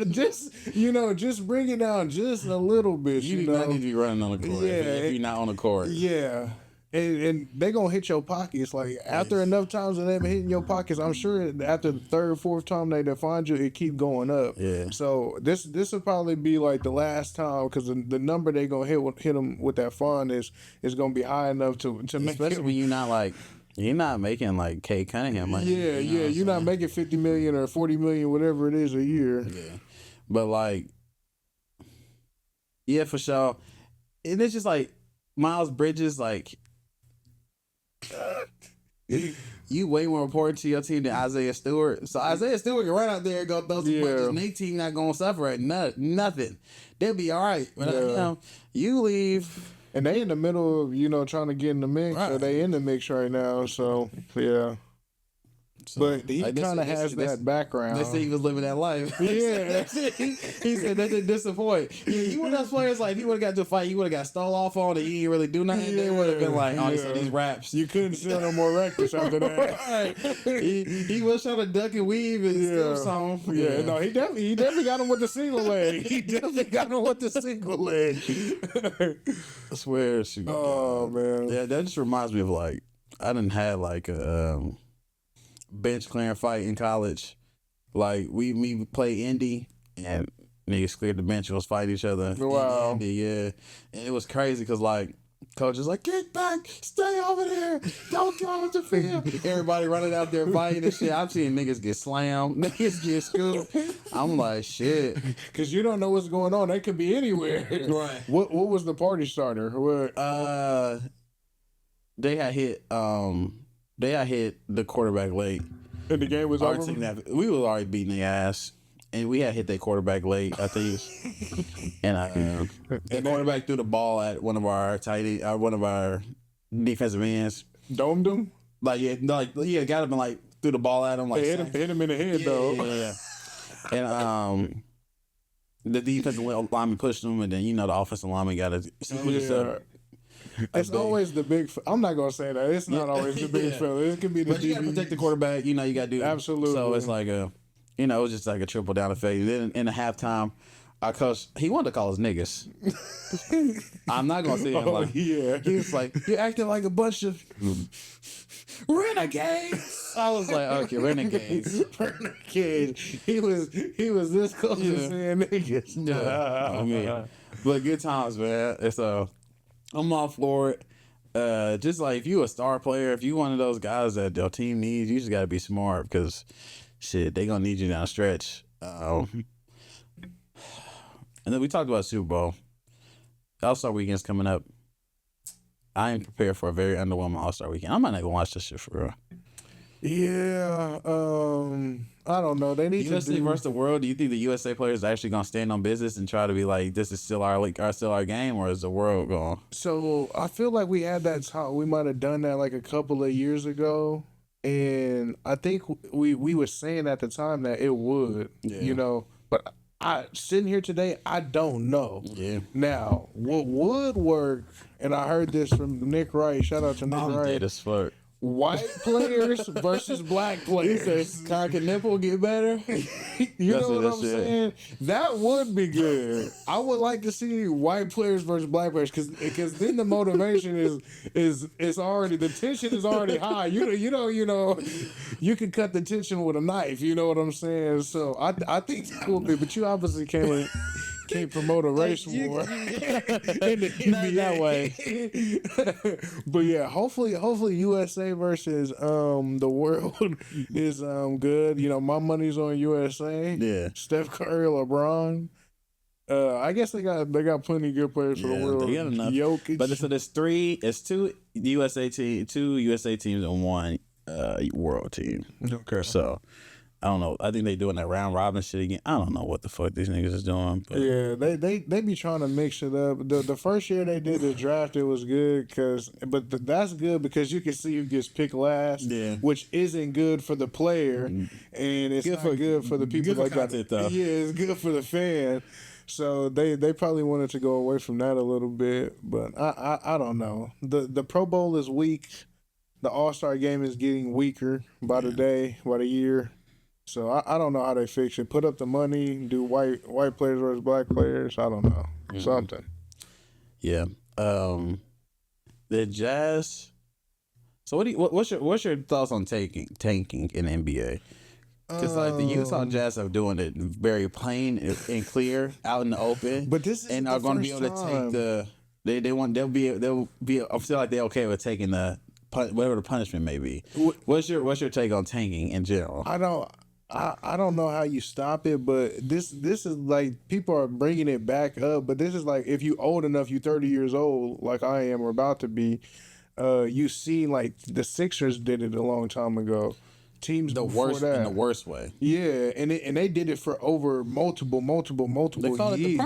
bring it down just a little bit. You do not need to be running on the court. If you're not on the court. Yeah, and they gonna hit your pockets. Like after enough times that they've been hitting your pockets, I'm sure after the third, fourth time they find you, it keep going up. Yeah. So this will probably be like the last time because the number they gonna hit them with that fine is gonna be high enough to make. Especially when you're not making like Kay Cunningham money. Yeah, you're not making 50 million or 40 million, whatever it is a year. Yeah, but like, yeah, for sure. And it's just like Miles Bridges, like. You way more important to your team than Isaiah Stewart. So Isaiah Stewart can run out there and go throw some punches, and their team not gonna suffer at nothing. They'll be all right. But you leave, and they in the middle of trying to get in the mix. Right. So they in the mix right now. So yeah. So, but he kind of has that background. They say he was living that life. Yeah. He said that didn't disappoint. Yeah, you one of those players, like, if he would have got to a fight, he would have got stole off on and he didn't really do nothing. Yeah. They would have been like, oh, he said these raps. You couldn't sell no more records after that. Right. He was trying to duck and weave and steal something. Yeah, no, he definitely got him with the single leg. He definitely got him with the single leg. I swear. Shoot. Oh, man. Yeah, that just reminds me of, like, I didn't have, like, a... bench clearing fight in college. Like we played Indy and niggas cleared the bench and was fighting each other. Wow. Indy, yeah. And it was crazy because like coach was like, get back, stay over there, don't go on the field. Everybody running out there fighting and shit. I've seen niggas get slammed, niggas get scooped. I'm like, shit. Cause you don't know what's going on. They could be anywhere. Right. What was the party starter? What? They had hit the quarterback late. And the game was over? We was already beating their ass. And we had hit their quarterback late, I think. And the quarterback threw the ball at one of our defensive ends. Domed him? Like, got him and like threw the ball at him. Like, hit him in the head, though. Yeah. And the defensive lineman pushed him, and then, the offensive lineman got it. It's always the big. I'm not gonna say that. It's not always the big fella. It could be the. But you gotta protect the quarterback. You gotta do absolutely. So it's like it was just like a triple down effect. Then in the halftime, our coach he wanted to call us niggas. I'm not gonna say it like yeah. He was like, you're acting like a bunch of renegades. I was like, okay, renegades. Renegades. He was this close to saying niggas. Yeah. But good times, man. It's I'm all for it. Just like if you a star player, if you one of those guys that your team needs, you just gotta be smart because shit, they gonna need you down the stretch. And then we talked about Super Bowl. All-Star Weekend's coming up. I am prepared for a very underwhelming All-Star Weekend. I might not even watch this shit for real. Yeah, I don't know. They need USA to versus the world. Do you think the USA players are actually gonna stand on business and try to be like, this is still our game, or is the world going? So I feel like we had that talk. We might have done that like a couple of years ago, and I think we were saying at the time that it would, But I sitting here today, I don't know. Yeah. Now what would work, and I heard this from Nick Wright. Shout out to Nick Wright. Dead as fuck. White players versus black players. He says, can nipple get better? You know what I'm saying? That would be good. I would like to see white players versus black players because then the motivation is already, the tension is already high. You can cut the tension with a knife. You know what I'm saying? So I think that would be. But you obviously can't promote a race war in the NBA that way. But yeah, hopefully USA versus the world is good. My money's on USA. Yeah. Steph Curry, LeBron. I guess they got plenty of good players for the world. They got enough. Jokic. But so there's two USA teams and one world team. Okay. So I don't know. I think they doing that round robin shit again. I don't know what the fuck these niggas is doing. But. Yeah, they be trying to mix it up. The first year they did the draft, it was good that's good because you can see who gets picked last, which isn't good for the player, and it's good for the people like that. Yeah, it's good for the fan. So they probably wanted to go away from that a little bit, but I don't know. The Pro Bowl is weak. The All-Star game is getting weaker by the day, by the year. So I don't know how they fix it. Put up the money, do white players versus black players. I don't know. Something. Yeah. the Jazz. So what's your thoughts on tanking in the NBA? Because like the Utah Jazz are doing it very plain and clear out in the open, but this is and are going to be able to take the they'll be I feel like they're okay with taking the whatever the punishment may be. What's your take on tanking in general? I don't know how you stop it, but this is like people are bringing it back up. But this is like if you old enough, you 30 years old, like I am or about to be. You see, like the Sixers did it a long time ago. Teams the before worst that, in the worst way. yeah, and they did it for over multiple They call years. it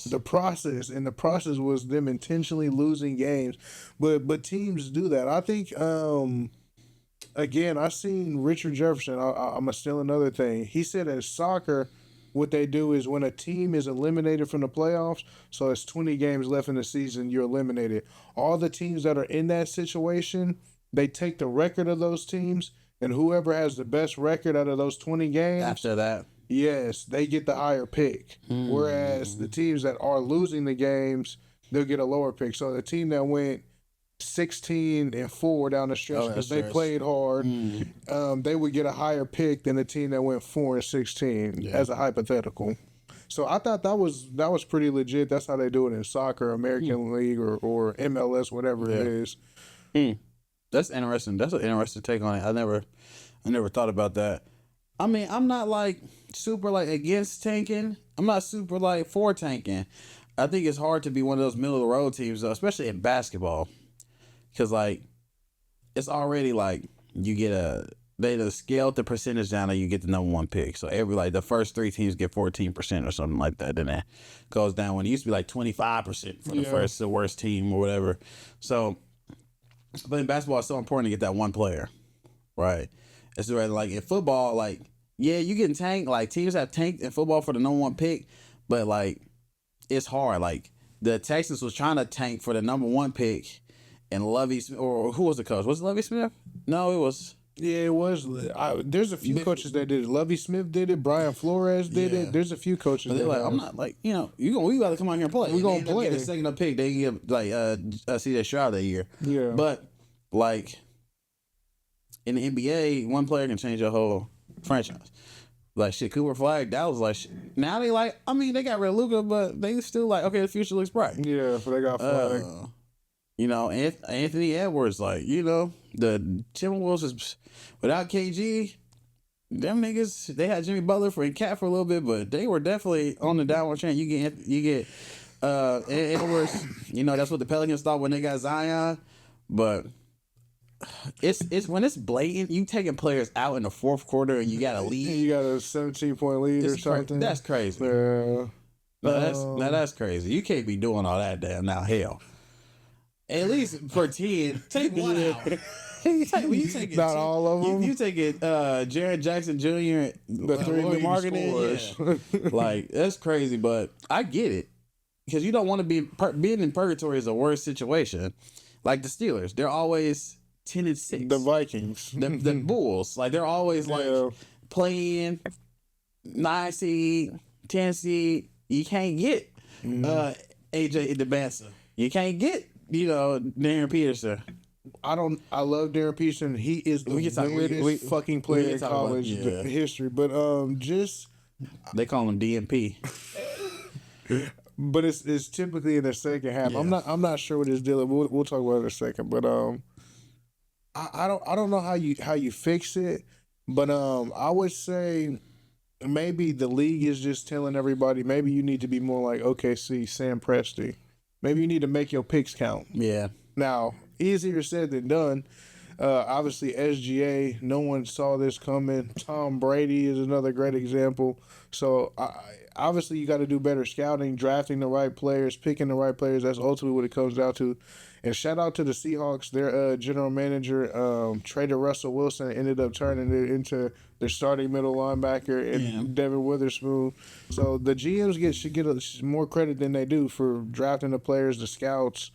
the process. The process was them intentionally losing games, but teams do that. I think again, I seen Richard Jefferson. I'm gonna steal another thing. He said in soccer, what they do is when a team is eliminated from the playoffs, so it's 20 games left in the season, you're eliminated. All the teams that are in that situation, they take the record of those teams, and whoever has the best record out of those 20 games, After that, yes, they get the higher pick. Whereas the teams that are losing the games, they'll get a lower pick. So the team that went 16-4 down the stretch because they played hard, they would get a higher pick than the team that went 4-16 as a hypothetical. So I thought that was pretty legit. That's how they do it in soccer, American League or MLS, whatever it is. That's interesting. That's an interesting take on it. I never thought about that. I mean, I'm not like super like against tanking. I'm not super like for tanking. I think it's hard to be one of those middle of the road teams, though, especially in basketball. Because, like, it's already, like, you get they scaled the percentage down and you get the number one pick. So, the first three teams get 14% or something like that. Then it goes down when it used to be, like, 25% for the worst team or whatever. So, but in basketball, it's so important to get that one player, right? It's like, in football, like, yeah, you getting tanked. Like, teams have tanked in football for the number one pick. But, like, it's hard. Like, the Texans was trying to tank for the number one pick. And Lovey, or who was the coach? Was it Lovey Smith? No, it was. Yeah, it was. There's a few coaches that did it. Lovey Smith did it. Brian Flores did it. There's a few coaches. But they're like, I'm not like, we got to come out here and play. We gonna play. Get a second up pick. They get like C.J. Stroud that year. Yeah. But like in the NBA, one player can change your whole franchise. Like shit, Cooper Flag, that was like shit. Now they like, I mean, they got rid of Luka, but they still like, okay, the future looks bright. Yeah, but they got Flag. Anthony Edwards, like, the Timberwolves is without KG, them niggas, they had Jimmy Butler for a cat for a little bit, but they were definitely on the downward trend. You get Edwards, that's what the Pelicans thought when they got Zion, but it's when it's blatant, you taking players out in the fourth quarter and you got a lead. You got a 17-point lead or something. That's crazy. That's crazy. You can't be doing all that damn now. Hell. At least for 10, take one out. You take it. Not all of them. You take it. Jaren Jackson Jr. The three marketing. Yeah. Like that's crazy, but I get it because you don't want to be being in purgatory is the worst situation. Like the Steelers, they're always 10-6. The Vikings, the Bulls, like they're always like playing 9 seed, 10 seed. You can't get AJ DeBansa. You can't get. Darren Peterson. I love Darren Peterson. He is the weirdest fucking player in college history. But they call him DMP. But it's typically in the second half. Yeah. I'm not sure what his deal is. We'll talk about it in a second. But I don't know how you fix it. But I would say maybe the league is just telling everybody maybe you need to be more like OKC, Sam Presti. Maybe you need to make your picks count. Yeah. Now, easier said than done. Obviously, SGA, no one saw this coming. Tom Brady is another great example. So, obviously, you got to do better scouting, drafting the right players, picking the right players. That's ultimately what it comes down to. And shout out to the Seahawks. Their general manager traded Russell Wilson, ended up turning it into their starting middle linebacker and Devin Witherspoon. So the GMs should get more credit than they do for drafting the players, the scouts.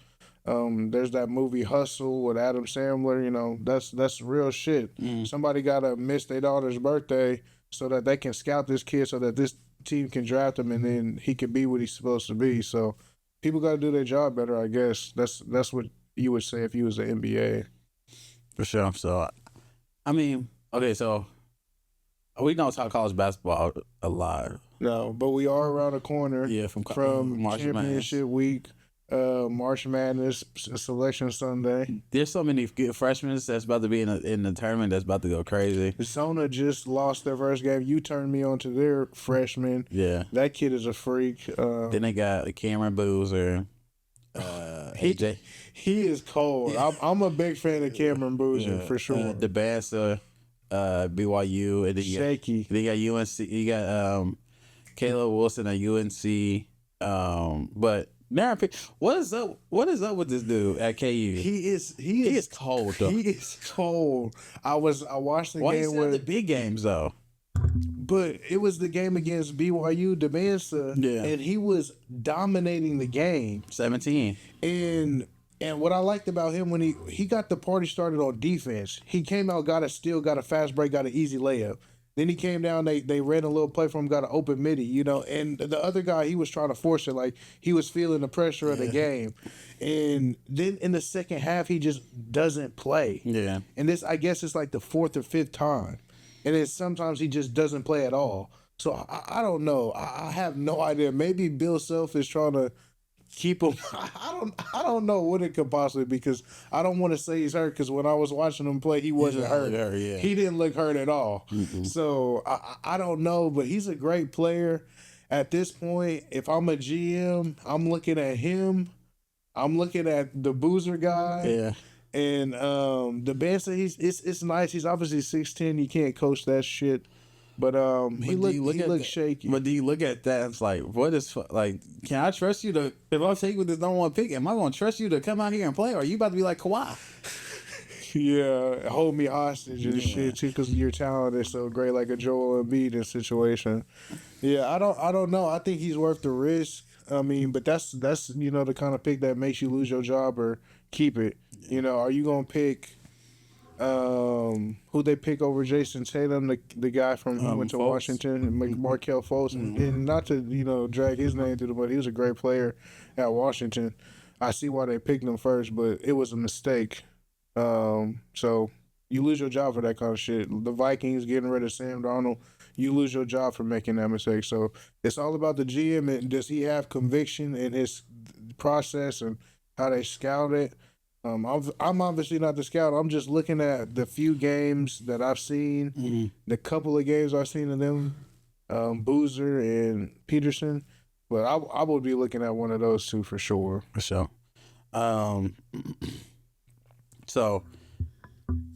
There's that movie Hustle with Adam Sandler. That's real shit. Somebody gotta miss their daughter's birthday so that they can scout this kid so that this team can draft him and then he can be what he's supposed to be. So people got to do their job better, I guess. That's what you would say if you was the NBA. For sure. So, I mean, okay, so we don't talk college basketball a lot. No, but we are around the corner. Yeah, from March championship Madness. week, March Madness, Selection Sunday. There's so many good freshmen that's about to be in the tournament that's about to go crazy. Zona just lost their first game. You turned me on to their freshman. Yeah. That kid is a freak. Then they got Cameron Boozer. AJ. He is cold. I'm a big fan of Cameron Boozer for sure. The Bassa, BYU, and then Shaky. They got UNC. You got Caleb Wilson at UNC. But now, what is up? What is up with this dude at KU? He is cold though. He is cold. I watched the game with the big games though. But it was the game against BYU, Demansa, and he was dominating the game. 17. And what I liked about him when he got the party started on defense, he came out, got a steal, got a fast break, got an easy layup. Then he came down, they ran a little play for him, got an open midi, you know. And the other guy, he was trying to force it, like he was feeling the pressure of the game. And then in the second half, he just doesn't play. Yeah. And this, I guess, it's like the fourth or fifth time. And then sometimes he just doesn't play at all. So I don't know. I have no idea. Maybe Bill Self is trying to keep him. I don't know what it could possibly be, because I don't want to say he's hurt, because when I was watching him play, he wasn't hurt. Yeah. He didn't look hurt at all. Mm-hmm. So I don't know, but he's a great player. At this point, if I'm a GM, I'm looking at him. I'm looking at the Boozer guy. Yeah. And the Bansa, it's nice. He's obviously 6'10". You can't coach that shit. But he looked shaky. But do you look at that? It's like, what is like? Can I trust you to? If I'm taking this number one pick, am I going to trust you to come out here and play? Or are you about to be like Kawhi? Yeah, hold me hostage and shit too, because your talent is so great, like a Joel Embiid situation. Yeah, I don't know. I think he's worth the risk. I mean, but that's the kind of pick that makes you lose your job or keep it. You know, are you gonna pick who they pick over Jason Tatum, the guy from who went to Fultz. Washington, Markelle Fultz, and not to drag his name through the mud. He was a great player at Washington. I see why they picked him first, but it was a mistake. So you lose your job for that kind of shit. The Vikings getting rid of Sam Darnold, you lose your job for making that mistake. So it's all about the GM, and does he have conviction in his process and how they scout it. I'm obviously not the scout. I'm just looking at the few games that I've seen, the couple of games I've seen of them, Boozer and Peterson. But I would be looking at one of those two for sure. For sure. So,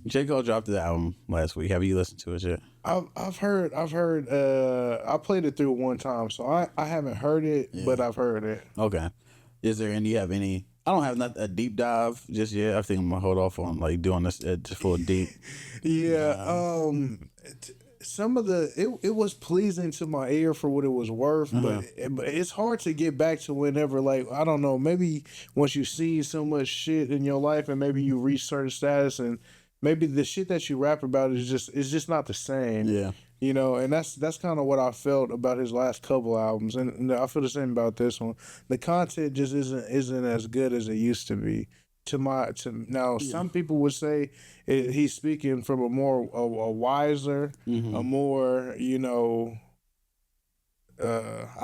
J. Cole dropped the album last week. Have you listened to it yet? I've heard. I played it through one time, so I haven't heard it, but I've heard it. Okay. Is there any? You have any? I don't have a deep dive just yet. I think I'm gonna hold off on like doing this full deep. Yeah. Some of it was pleasing to my ear for what it was worth, but it's hard to get back to whenever, like, I don't know, maybe once you see so much shit in your life and maybe you reach certain status and maybe the shit that you rap about is just not the same. Yeah. You know, and that's kind of what I felt about his last couple albums, and I feel the same about this one. The content just isn't as good as it used to be. Some people would say he's speaking from a wiser, a more, I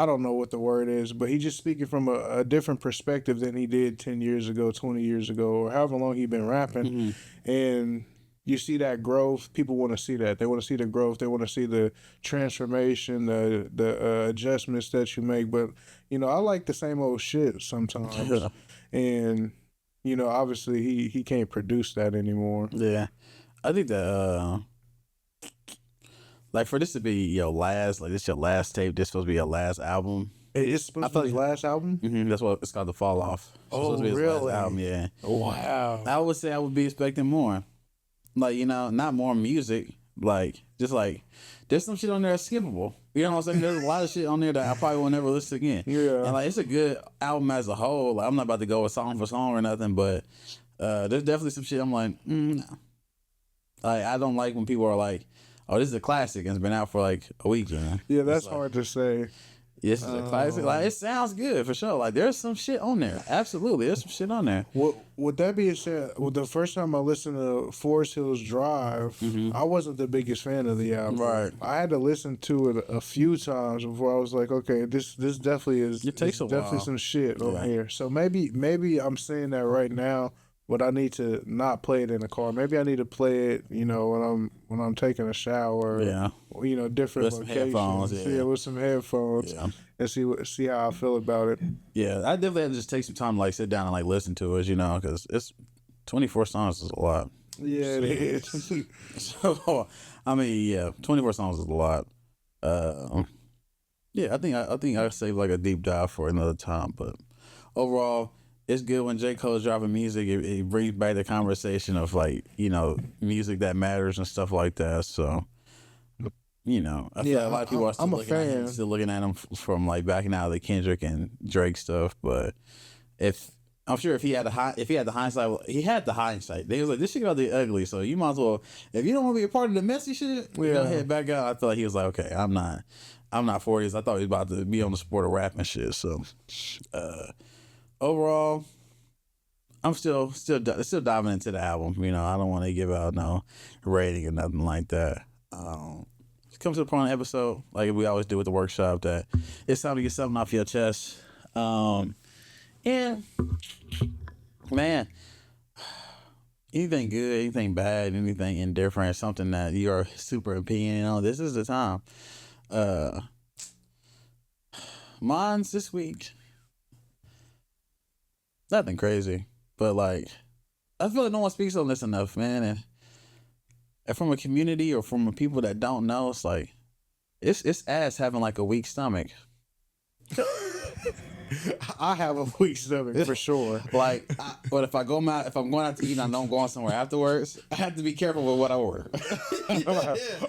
don't know what the word is, but he's just speaking from a different perspective than he did 10 years ago, 20 years ago, or however long he's been rapping. And you see that growth. People want to see that. They want to see the growth. They want to see the transformation, the adjustments that you make. But, I like the same old shit sometimes. Yeah. And, obviously he can't produce that anymore. Yeah. I think that, like, for this to be your last, like, this your last tape, this supposed to be your last album. It's supposed to be his last album? That's what it's called, The Fall Off. Oh, really? Album, yeah. Wow. I would say I would be expecting more. Like, not more music. Like, just like, there's some shit on there that's skippable. You know what I'm saying? There's a lot of shit on there that I probably will never listen again. Yeah. And, like, it's a good album as a whole. Like, I'm not about to go with song for song or nothing, but there's definitely some shit I'm like, no. Like, I don't like when people are like, oh, this is a classic and it's been out for, like, a week, Yeah, that's hard to say. This is a classic. Like, it sounds good for sure. Like, there's some shit on there. Absolutely, there's some shit on there. With that being said, the first time I listened to Forest Hills Drive, I wasn't the biggest fan of the album. Right. I had to listen to it a few times before I was like, okay, this definitely is. It takes a definitely while. some shit on here. So maybe I'm saying that right now, but I need to not play it in the car. Maybe I need to play it, when I'm taking a shower. Yeah. Or, different With some locations. headphones, yeah. With some headphones. Yeah. And see how I feel about it. Yeah, I definitely had to just take some time to like sit down and like listen to it, because it's 24 songs is a lot. Yeah, it is. So, I mean, yeah, 24 songs is a lot. Yeah, I think I'll save like a deep dive for another time. But overall, it's good when J. Cole's dropping music. It brings back the conversation of like, music that matters and stuff like that. So, I feel like a lot of people are still looking at him from like backing out of the Kendrick and Drake stuff. But I'm sure if he had the hindsight, he had the hindsight. They was like, this shit got the ugly, so you might as well, if you don't want to be a part of the messy shit, go ahead, back out. I feel like he was like, okay, I'm not for this. I thought he was about to be on the sport of rap and shit. So, overall, I'm still diving into the album. I don't want to give out no rating or nothing like that. It comes to the point of the episode, like we always do with the workshop, that it's time to get something off your chest. And man, anything good, anything bad, anything indifferent, something that you are super opinion on, this is the time. Mine's this week, nothing crazy, but like, I feel like no one speaks on this enough, man. And from a community or from people that don't know, it's like, it's ass having like a weak stomach. I have a weak stomach for sure. Like, but if I'm going out to eat and I know I'm going somewhere afterwards, I have to be careful with what I order.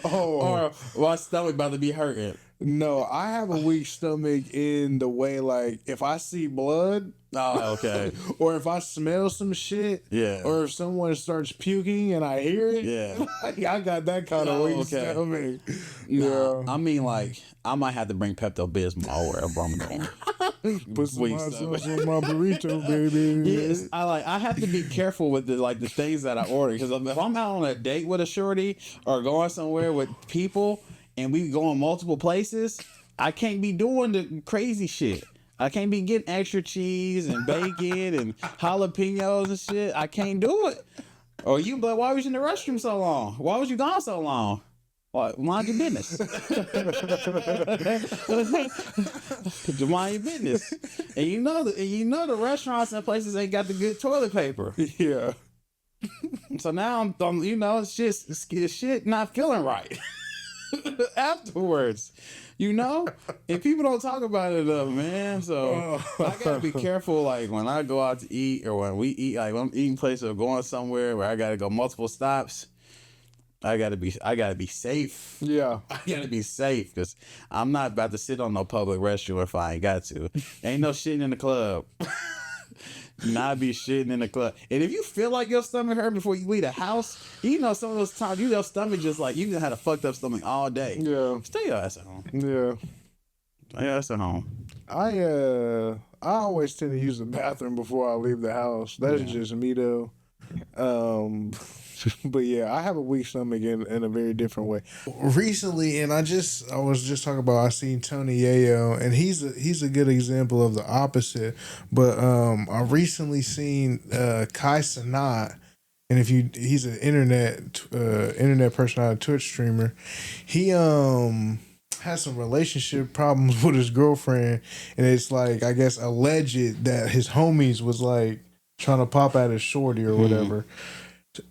Or my stomach about to be hurting. No, I have a weak stomach in the way, like, if I see blood, okay, or if I smell some shit, or if someone starts puking and I hear it, I got that kind of weak stomach. Yeah, I mean, like, I might have to bring Pepto-Bismol wherever I'm going. Put some hot sauce on my burrito, baby. Yes, I have to be careful with the things that I order, because if I'm out on a date with a shorty or going somewhere with people and we going multiple places, I can't be doing the crazy shit. I can't be getting extra cheese and bacon and jalapenos and shit. I can't do it. Or you be like, why was you in the restroom so long? Why was you gone so long? Mind your business. Mind your business. And you know the restaurants and places ain't got the good toilet paper. Yeah. So now I'm it's just shit not feeling right. Afterwards, and people don't talk about it enough, man. So I gotta be careful, like when I go out to eat or when we eat, like when I'm eating places or going somewhere where I gotta go multiple stops. I gotta be safe. Yeah, I gotta be safe because I'm not about to sit on no public restroom if I ain't got to. Ain't no shitting in the club. Not be shitting in the club. And if you feel like your stomach hurt before you leave the house, some of those times your stomach just like you had a fucked up stomach all day. Yeah. Stay your ass at home. Yeah. Stay your ass at home. I always tend to use the bathroom before I leave the house. That's just me though. But yeah, I have a weak stomach in a very different way. Recently, and I was just talking about, I seen Tony Yayo, and he's a good example of the opposite. But I recently seen Kai Cenat, and he's an internet personality, Twitch streamer. He had some relationship problems with his girlfriend, and it's like, I guess, alleged that his homies was like trying to pop at his shorty or whatever.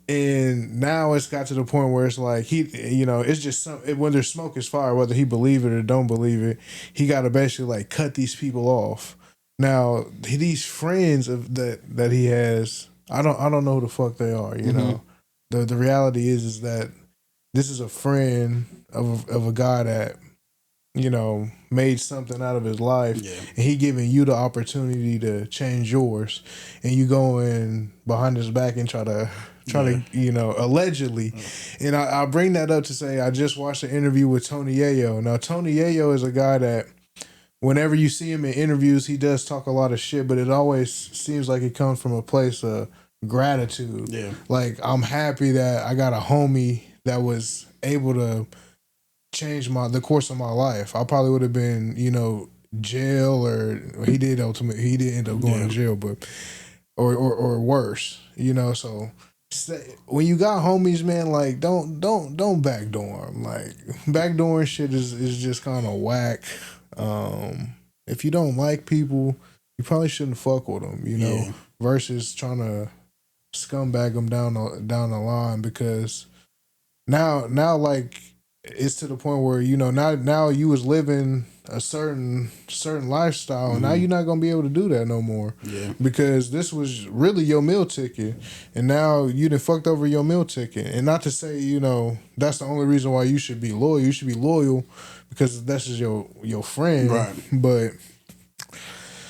And now it's got to the point where it's like it's just when there's smoke is fire, whether he believe it or don't believe it. He got to basically like cut these people off. Now these friends that he has, I don't know who the fuck they are. The reality is that this is a friend of a guy that made something out of his life, and he giving you the opportunity to change yours, and you going behind his back and try to allegedly. And I bring that up to say I just watched an interview with Tony Yayo. Now Tony Yayo is a guy that whenever you see him in interviews, he does talk a lot of shit, but it always seems like it comes from a place of gratitude. Yeah. Like, I'm happy that I got a homie that was able to change the course of my life. I probably would have been, jail, or he did end up going to jail, but or worse, so when you got homies, man, like don't backdoor them. Like, backdooring shit is just kind of whack. If you don't like people, you probably shouldn't fuck with them, versus trying to scumbag them down the line, because now like it's to the point where now you was living a certain lifestyle, and now you're not gonna be able to do that no more. Yeah. Because this was really your meal ticket, and now you done fucked over your meal ticket. And not to say that's the only reason why you should be loyal. You should be loyal because that's just your friend, right? But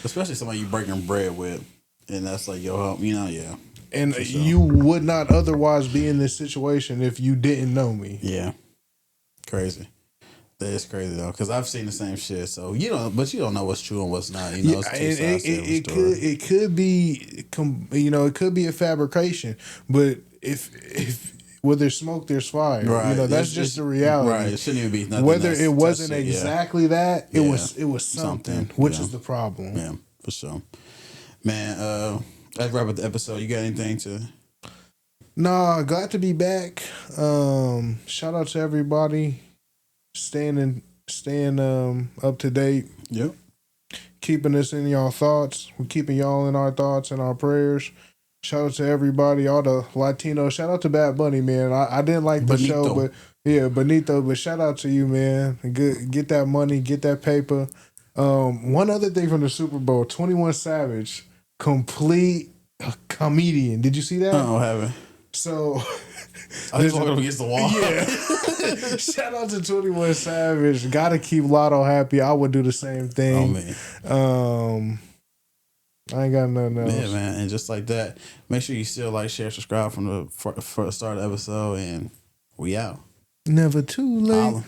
especially somebody you breaking bread with, and that's like your home, yeah. And you would not otherwise be in this situation if you didn't know me. Yeah. Crazy. That is crazy though, because I've seen the same shit. So but you don't know what's true and what's not. It could be, it could be a fabrication. But if where there's smoke, there's fire. Right. That's just the reality. Right. It shouldn't even be nothing. Whether it wasn't exactly that, it was something, which is the problem. Yeah, for sure. Man, let's wrap up the episode. You got anything to? Nah, glad to be back. Shout out to everybody staying up to date. Yep. Keeping us in y'all thoughts. We're keeping y'all in our thoughts and our prayers. Shout out to everybody, all the Latinos. Shout out to Bad Bunny, man. I didn't like the show, but Benito. But shout out to you, man. Get that money, get that paper. One other thing from the Super Bowl: 21 Savage, complete comedian. Did you see that? I haven't. So I just walking up against the wall. Yeah. Shout out to 21 Savage. Gotta keep Lotto happy. I would do the same thing. Oh man. I ain't got nothing else. Yeah, man. And just like that, make sure you still like, share, subscribe from the start of the episode, and we out. Never too late.